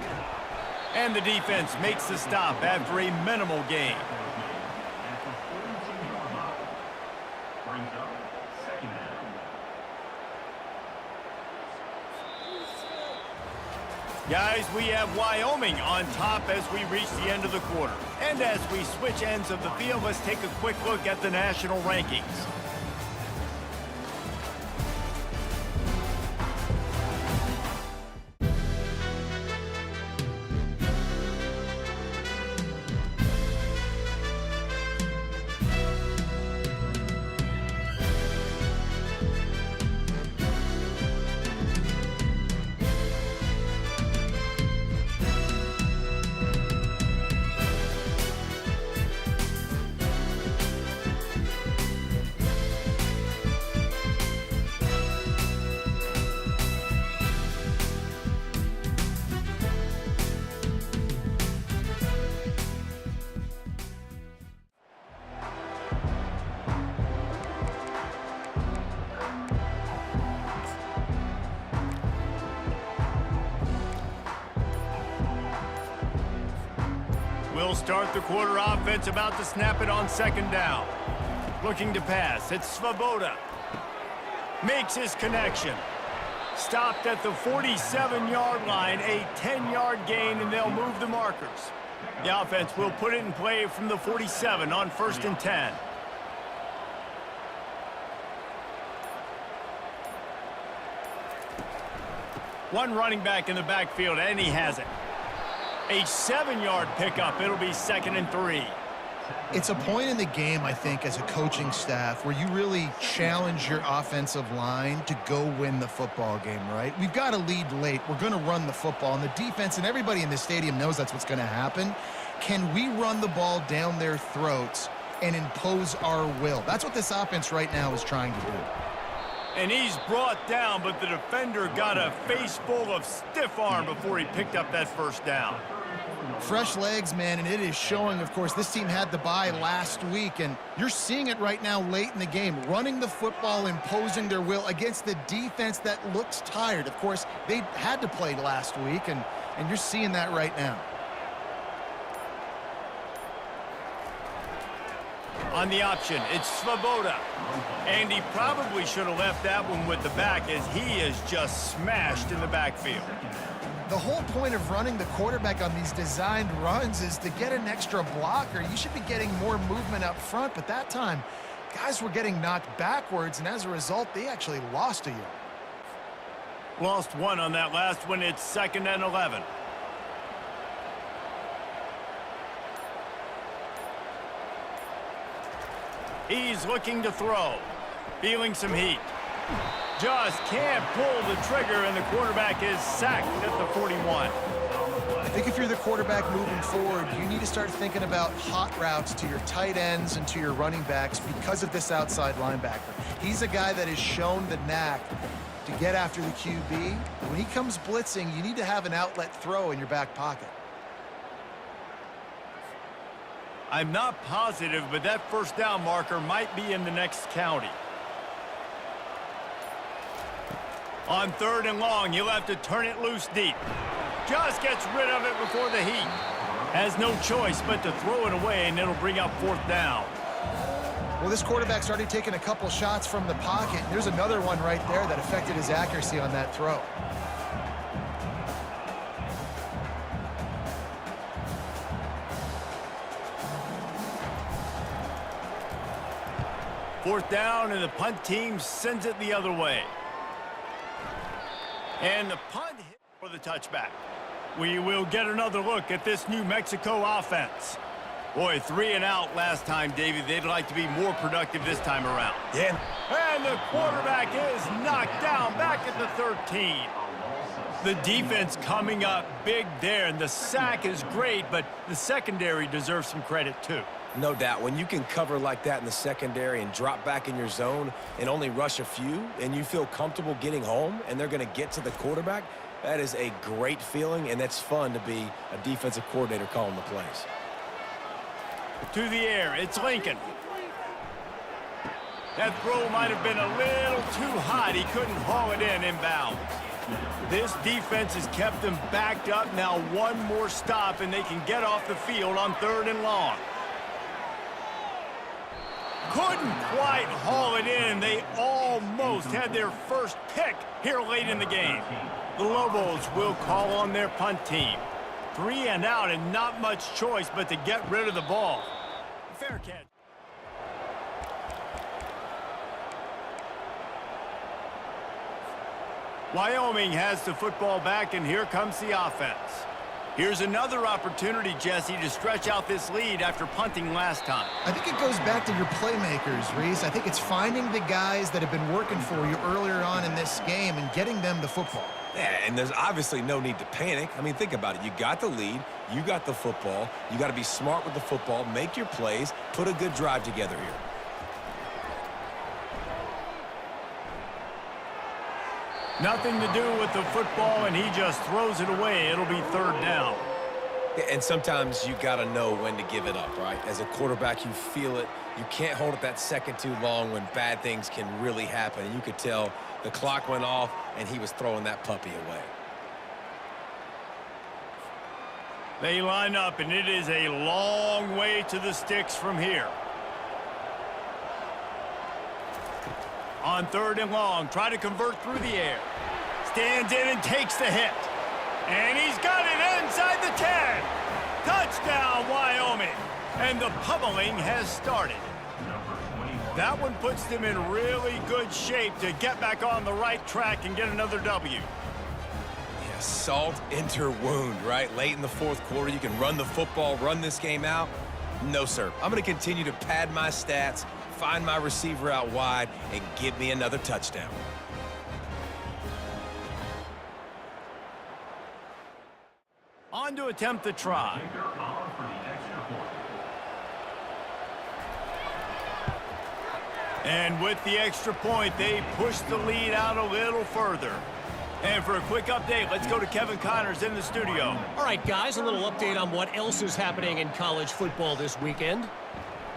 [SPEAKER 2] And the defense makes the stop after a minimal gain. Guys, we have Wyoming on top as we reach the end of the quarter. And as we switch ends of the field, let's take a quick look at the national rankings. We'll start the quarter offense about to snap it on 2nd down. Looking to pass, it's Svoboda. Makes his connection. Stopped at the 47-yard line, a 10-yard gain, and they'll move the markers. The offense will put it in play from the 47 on 1st and 10. One running back in the backfield, and he has it. A 7-yard pickup. It'll be 2nd and 3.
[SPEAKER 4] It's a point in the game, I think, as a coaching staff where you really challenge your offensive line to go win the football game, right? We've got to lead late. We're going to run the football. And the defense and everybody in the stadium knows that's what's going to happen. Can we run the ball down their throats and impose our will? That's what this offense right now is trying to do.
[SPEAKER 2] And he's brought down, but the defender got a face full of stiff arm before he picked up that 1st down.
[SPEAKER 4] Fresh legs, man, and it is showing, of course, this team had the bye last week, and you're seeing it right now late in the game, running the football, imposing their will against the defense that looks tired. Of course, they had to play last week, and you're seeing that right now.
[SPEAKER 2] On the option, it's Svoboda. And he probably should have left that one with the back as he is just smashed in the backfield.
[SPEAKER 4] The whole point of running the quarterback on these designed runs is to get an extra blocker. You should be getting more movement up front, but that time, guys were getting knocked backwards, and as a result, they actually lost a yard.
[SPEAKER 2] Lost one on that last one. It's 2nd and 11. He's looking to throw. Feeling some heat. Just can't pull the trigger, and the quarterback is sacked at the 41.
[SPEAKER 4] I think if you're the quarterback moving forward, you need to start thinking about hot routes to your tight ends and to your running backs because of this outside linebacker. He's a guy that has shown the knack to get after the QB. When he comes blitzing, you need to have an outlet throw in your back pocket.
[SPEAKER 2] I'm not positive, but that first down marker might be in the next county. On 3rd and long, he'll have to turn it loose deep. Just gets rid of it before the heat. Has no choice but to throw it away, and it'll bring up 4th down.
[SPEAKER 4] Well, this quarterback started taking a couple shots from the pocket. There's another one right there that affected his accuracy on that throw.
[SPEAKER 2] Fourth down, and the punt team sends it the other way. And the punt hit for the touchback. We will get another look at this New Mexico offense. Boy, 3 and out last time, David. They'd like to be more productive this time around.
[SPEAKER 3] Yeah.
[SPEAKER 2] And the quarterback is knocked down back at the 13. The defense coming up big there, and the sack is great, but the secondary deserves some credit too.
[SPEAKER 3] No doubt. When you can cover like that in the secondary and drop back in your zone and only rush a few, and you feel comfortable getting home, and they're going to get to the quarterback, that is a great feeling, and that's fun to be a defensive coordinator calling the plays.
[SPEAKER 2] To the air, it's Lincoln. That throw might have been a little too hot. He couldn't haul it in inbounds. This defense has kept them backed up. Now one more stop, and they can get off the field on 3rd and long. Couldn't quite haul it in. They almost had their first pick here late in the game. The Lobos will call on their punt team. 3 and out, and not much choice but to get rid of the ball. Fair catch. Wyoming has the football back, and here comes the offense. Here's another opportunity, Jesse, to stretch out this lead after punting last time.
[SPEAKER 4] I think it goes back to your playmakers, Reese. I think it's finding the guys that have been working for you earlier on in this game and getting them the football.
[SPEAKER 3] Yeah, and there's obviously no need to panic. I mean, think about it. You got the lead. You got the football. You got to be smart with the football, make your plays, put a good drive together here.
[SPEAKER 2] Nothing to do with the football, and he just throws it away. It'll be 3rd down.
[SPEAKER 3] And sometimes you got to know when to give it up, right? As a quarterback, you feel it. You can't hold it that second too long when bad things can really happen. And you could tell the clock went off, and he was throwing that puppy away.
[SPEAKER 2] They line up, and it is a long way to the sticks from here. On 3rd and long, try to convert through the air. Stands in and takes the hit. And he's got it inside the 10. Touchdown, Wyoming. And the pummeling has started. That one puts them in really good shape to get back on the right track and get another W.
[SPEAKER 3] Yeah, salt into wound, right? Late in the 4th quarter, you can run the football, run this game out. No, sir. I'm going to continue to pad my stats, find my receiver out wide, and give me another touchdown.
[SPEAKER 2] On to attempt the try. And with the extra point, they push the lead out a little further. And for a quick update, let's go to Kevin Connors in the studio.
[SPEAKER 5] All right, guys, a little update on what else is happening in college football this weekend.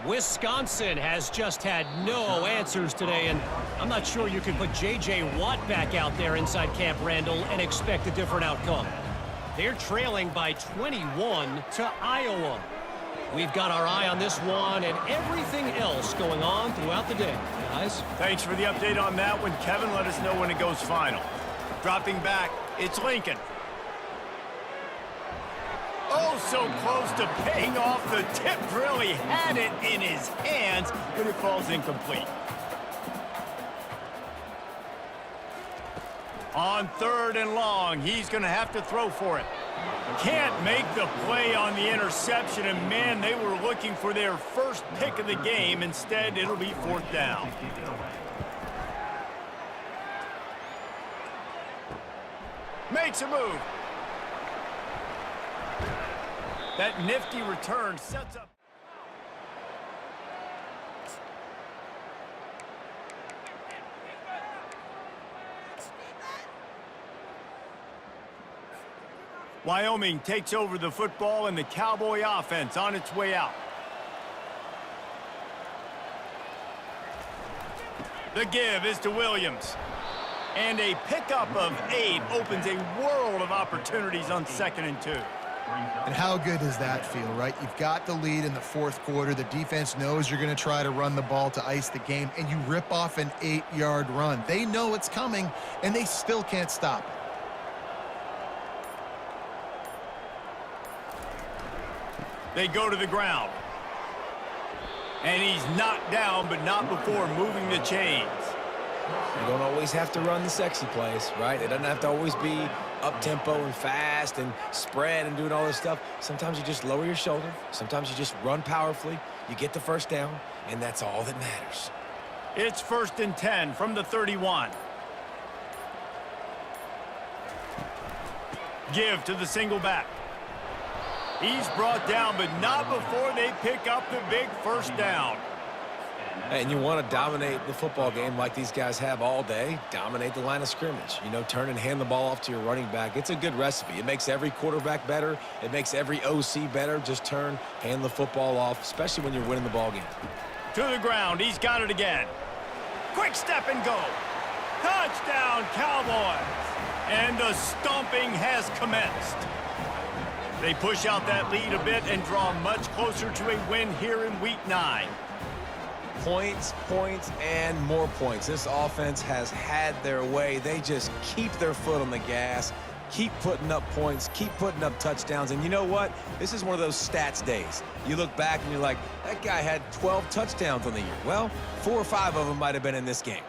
[SPEAKER 5] Wisconsin has just had no answers today, and I'm not sure you can put J.J. Watt back out there inside Camp Randall and expect a different outcome. They're trailing by 21 to Iowa. We've got our eye on this one and everything else going on throughout the day, guys.
[SPEAKER 2] Thanks for the update on that one, Kevin. Let us know when it goes final. Dropping back, it's Lincoln. Oh, so close to paying off. The tip really had it in his hands, but it falls incomplete. On 3rd and long, he's going to have to throw for it. Can't make the play on the interception, and man, they were looking for their first pick of the game. Instead, it'll be 4th down. Makes a move. That nifty return sets up. Wyoming takes over the football, and the Cowboy offense on its way out. The give is to Williams. And a pickup of 8 opens a world of opportunities on 2nd and 2.
[SPEAKER 4] And how good does that feel, right? You've got the lead in the 4th quarter. The defense knows you're going to try to run the ball to ice the game, and you rip off an 8-yard run. They know it's coming, and they still can't stop it.
[SPEAKER 2] They go to the ground. And he's knocked down, but not before moving the chains.
[SPEAKER 3] You don't always have to run the sexy plays, right? It doesn't have to always be up-tempo and fast and spread and doing all this stuff. Sometimes you just lower your shoulder. Sometimes you just run powerfully. You get the 1st down, and that's all that matters.
[SPEAKER 2] It's 1st and 10 from the 31. Give to the single back. He's brought down, but not before they pick up the big 1st down.
[SPEAKER 3] And you want to dominate the football game like these guys have all day. Dominate the line of scrimmage. You know, turn and hand the ball off to your running back. It's a good recipe. It makes every quarterback better. It makes every OC better. Just turn, hand the football off, especially when you're winning the ball game.
[SPEAKER 2] To the ground. He's got it again. Quick step and go. Touchdown, Cowboys. And the stomping has commenced. They push out that lead a bit and draw much closer to a win here in Week 9.
[SPEAKER 3] Points, points, and more points. This offense has had their way. They just keep their foot on the gas, keep putting up points, keep putting up touchdowns. And you know what? This is one of those stats days. You look back and you're like, that guy had 12 touchdowns on the year. Well, 4 or 5 of them might have been in this game.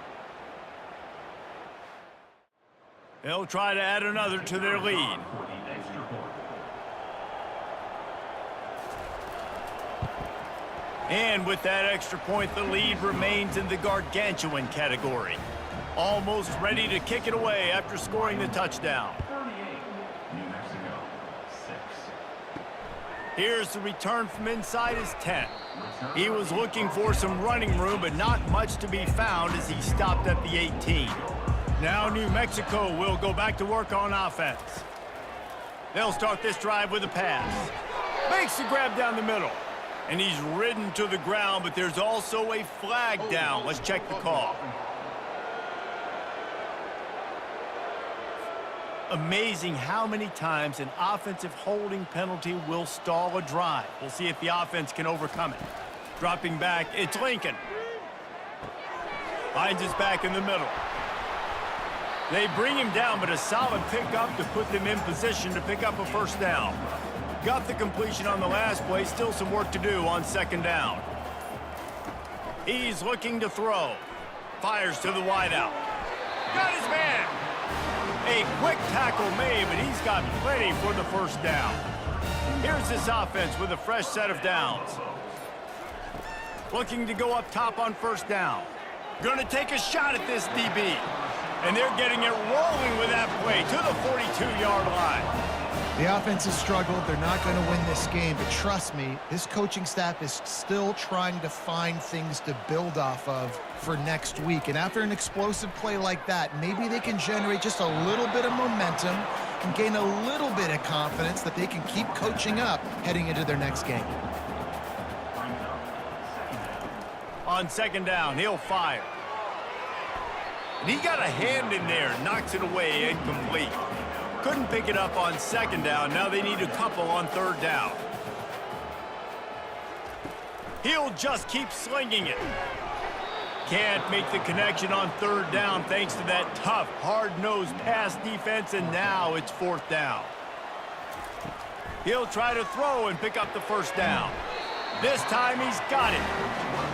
[SPEAKER 2] They'll try to add another to their lead. And with that extra point, the lead remains in the gargantuan category. Almost ready to kick it away after scoring the touchdown. Here's the return from inside his 10. He was looking for some running room, but not much to be found as he stopped at the 18. Now New Mexico will go back to work on offense. They'll start this drive with a pass. Makes the grab down the middle. And he's ridden to the ground, but there's also a flag down. Let's check the call. Amazing how many times an offensive holding penalty will stall a drive. We'll see if the offense can overcome it. Dropping back, it's Lincoln. Finds his back in the middle. They bring him down, but a solid pickup to put them in position to pick up a 1st down. Got the completion on the last play. Still some work to do on 2nd down. He's looking to throw. Fires to the wideout. Got his man. A quick tackle made, but he's got plenty for the 1st down. Here's this offense with a fresh set of downs. Looking to go up top on 1st down. Gonna take a shot at this DB. And they're getting it rolling with that play to the 42-yard line.
[SPEAKER 4] The offense has struggled. They're not going to win this game, but trust me, this coaching staff is still trying to find things to build off of for next week. And after an explosive play like that, maybe they can generate just a little bit of momentum and gain a little bit of confidence that they can keep coaching up heading into their next game.
[SPEAKER 2] On 2nd down, he'll fire. And he got a hand in there, knocks it away, incomplete. Couldn't pick it up on 2nd down. Now they need a couple on 3rd down. He'll just keep slinging it. Can't make the connection on 3rd down thanks to that tough, hard-nosed pass defense, and now it's 4th down. He'll try to throw and pick up the 1st down. This time he's got it.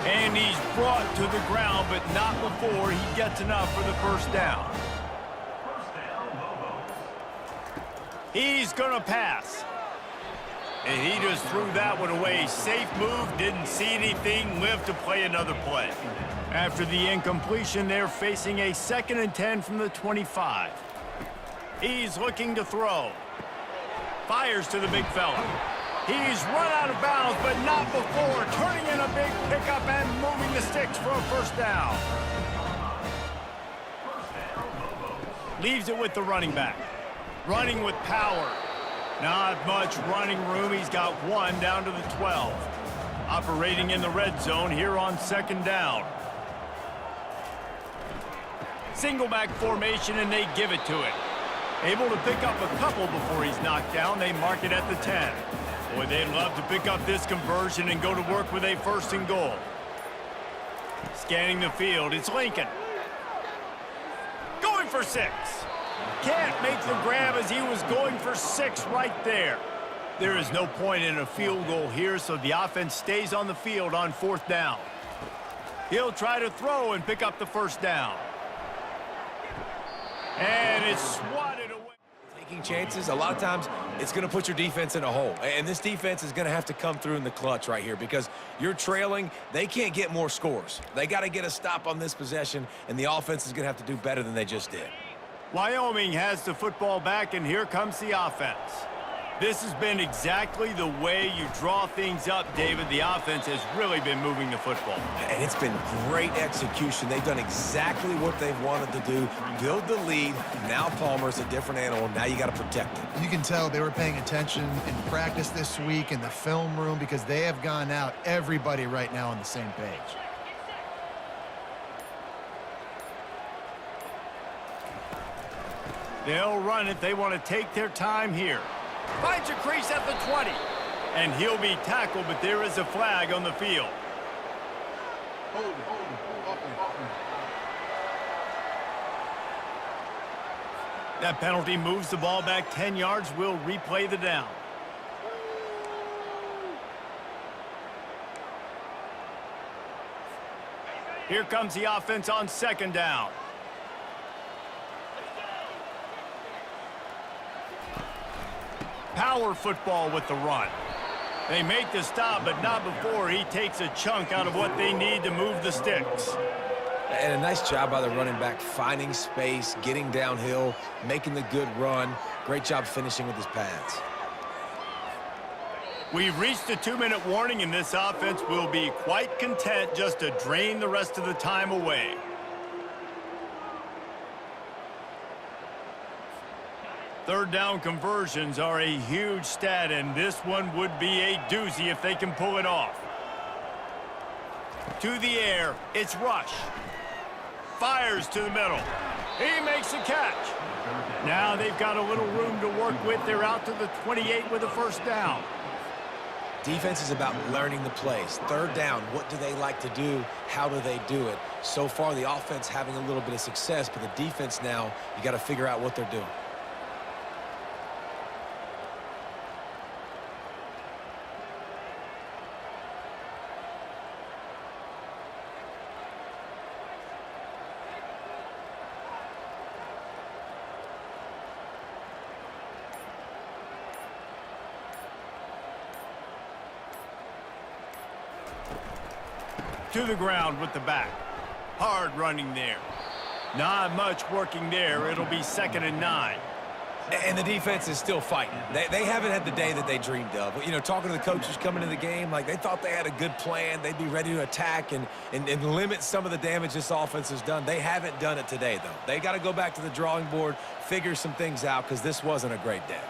[SPEAKER 2] And he's brought to the ground, but not before he gets enough for the 1st down. He's going to pass. And he just threw that one away. Safe move, didn't see anything, lived to play another play. After the incompletion, they're facing a 2nd and 10 from the 25. He's looking to throw. Fires to the big fella. He's run out of bounds, but not before turning in a big pickup and moving the sticks for a first down. Leaves it with the running back. Running with power. Not much running room. He's got one down to the 12. Operating in the red zone here on 2nd down. Single back formation, and they give it to it. Able to pick up a couple before he's knocked down. They mark it at the 10. Boy, they'd love to pick up this conversion and go to work with a 1st and goal. Scanning the field, it's Lincoln. Going for 6. Can't make the grab as he was going for 6 right there. There is no point in a field goal here, so the offense stays on the field on 4th down. He'll try to throw and pick up the 1st down. And it's swatted away.
[SPEAKER 3] Taking chances, a lot of times it's going to put your defense in a hole. And this defense is going to have to come through in the clutch right here because you're trailing. They can't get more scores. They got to get a stop on this possession, and the offense is going to have to do better than they just did.
[SPEAKER 2] Wyoming has the football back, and here comes the offense. This has been exactly the way you draw things up, David. The offense has really been moving the football.
[SPEAKER 3] And it's been great execution. They've done exactly what they've wanted to do. Build the lead. Now Palmer's a different animal. Now you got to protect him.
[SPEAKER 4] You can tell they were paying attention in practice this week in the film room because they have gone out, everybody right now on the same page.
[SPEAKER 2] They'll run it. They want to take their time here. Finds a crease at the 20. And he'll be tackled, but there is a flag on the field. That penalty moves the ball back 10 yards. We'll replay the down. Here comes the offense on 2nd down. Power football with the run. They make the stop, but not before he takes a chunk out of what they need to move the sticks.
[SPEAKER 3] And a nice job by the running back, finding space, getting downhill, making the good run. Great job finishing with his pads.
[SPEAKER 2] We've reached a 2-minute warning, and this offense will be quite content just to drain the rest of the time away. Third down conversions are a huge stat, and this one would be a doozy if they can pull it off. To the air, it's Rush. Fires to the middle. He makes the catch. Now they've got a little room to work with. They're out to the 28 with a 1st down.
[SPEAKER 3] Defense is about learning the plays. 3rd down, what do they like to do? How do they do it? So far, the offense having a little bit of success, but the defense now, you got to figure out what they're doing.
[SPEAKER 2] To the ground with the back. Hard running there. Not much working there. It'll be 2nd and 9.
[SPEAKER 3] And the defense is still fighting. They haven't had the day that they dreamed of. You know, talking to the coaches coming into the game, like they thought they had a good plan. They'd be ready to attack and limit some of the damage this offense has done. They haven't done it today, though. They got to go back to the drawing board, figure some things out, because this wasn't a great day.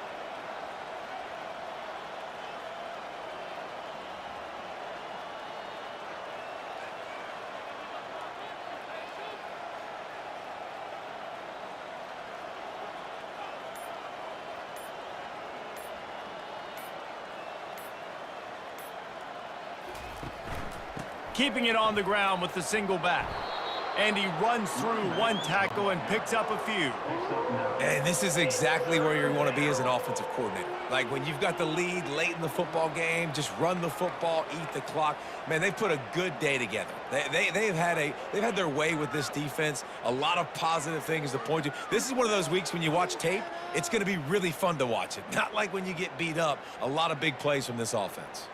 [SPEAKER 2] Keeping it on the ground with the single back. And he runs through one tackle and picks up a few.
[SPEAKER 3] And this is exactly where you want to be as an offensive coordinator. Like when you've got the lead late in the football game, just run the football, eat the clock. Man, they've put a good day together. They've had their way with this defense. A lot of positive things to point to. This is one of those weeks when you watch tape, it's going to be really fun to watch it. Not like when you get beat up. A lot of big plays from this offense.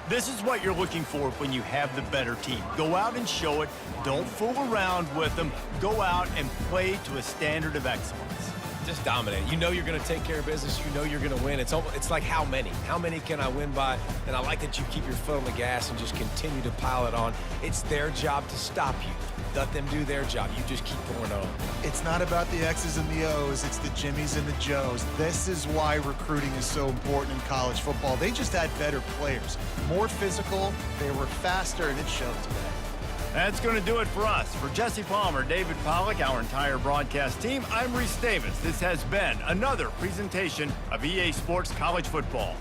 [SPEAKER 2] This is what you're looking for when you have the better team. Go out and show it. Don't fool around with them. Go out and play to a standard of excellence.
[SPEAKER 3] Just dominate. You know you're going to take care of business. You know you're going to win. It's like how many? How many can I win by? And I like that you keep your foot on the gas and just continue to pile it on. It's their job to stop you. Let them do their job. You just keep going on.
[SPEAKER 4] It's not about the X's and the O's. It's the Jimmies and the Joes. This is why recruiting is so important in college football. They just had better players, more physical, they were faster, and it showed today.
[SPEAKER 2] That's going to do it for us. For Jesse Palmer, David Pollack, our entire broadcast team, I'm Reese Davis. This has been another presentation of EA Sports College Football.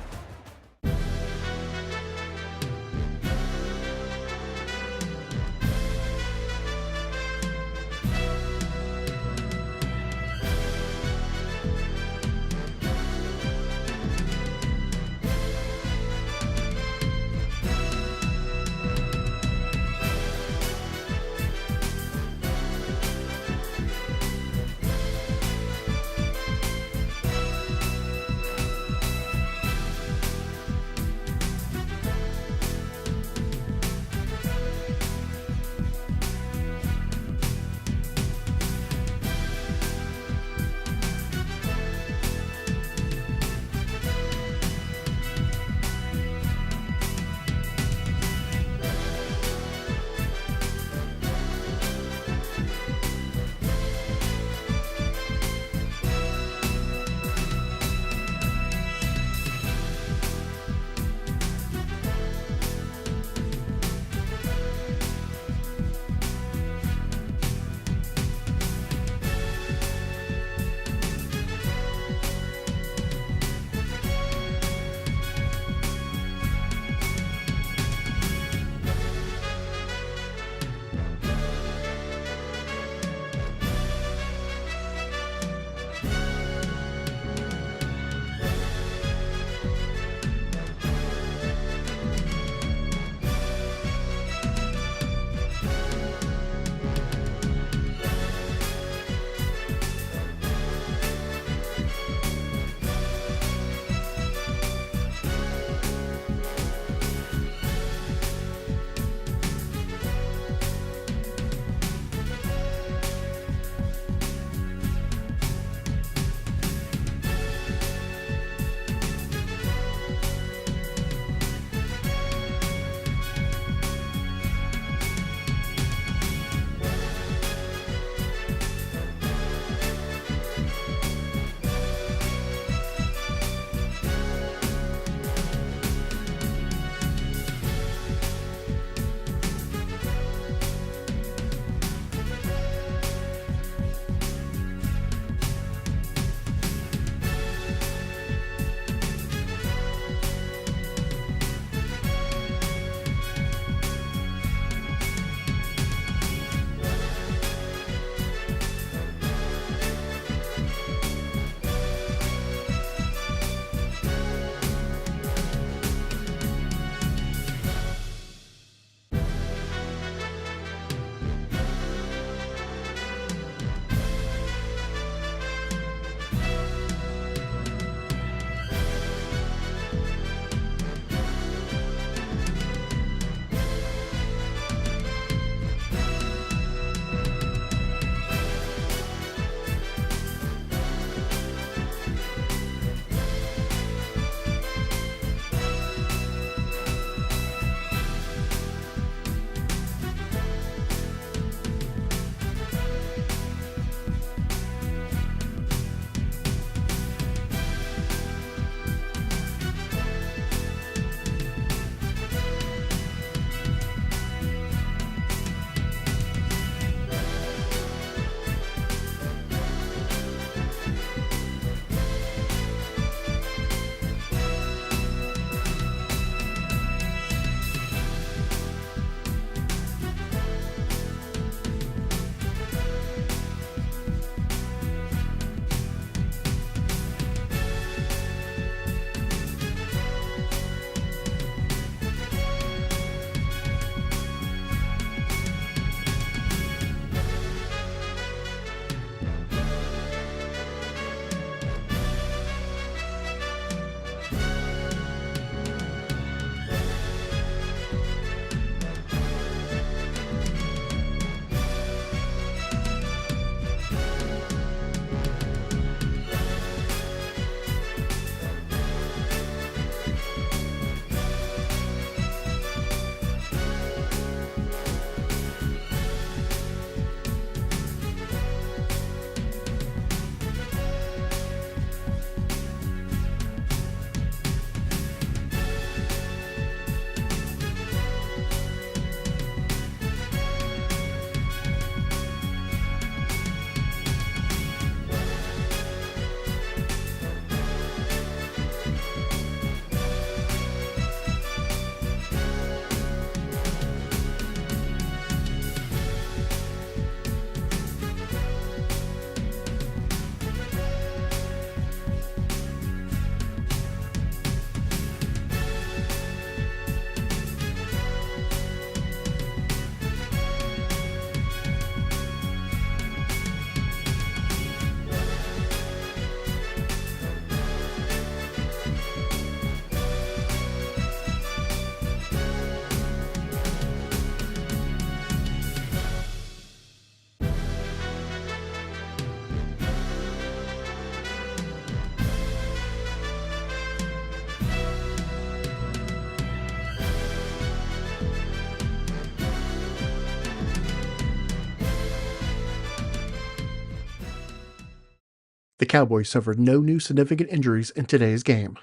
[SPEAKER 1] Cowboys suffered no new significant injuries in today's game.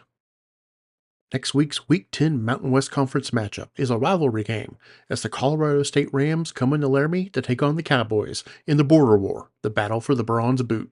[SPEAKER 1] Next week's Week 10 Mountain West Conference matchup is a rivalry game as the Colorado State Rams come into Laramie to take on the Cowboys in the Border War, the battle for the bronze boot.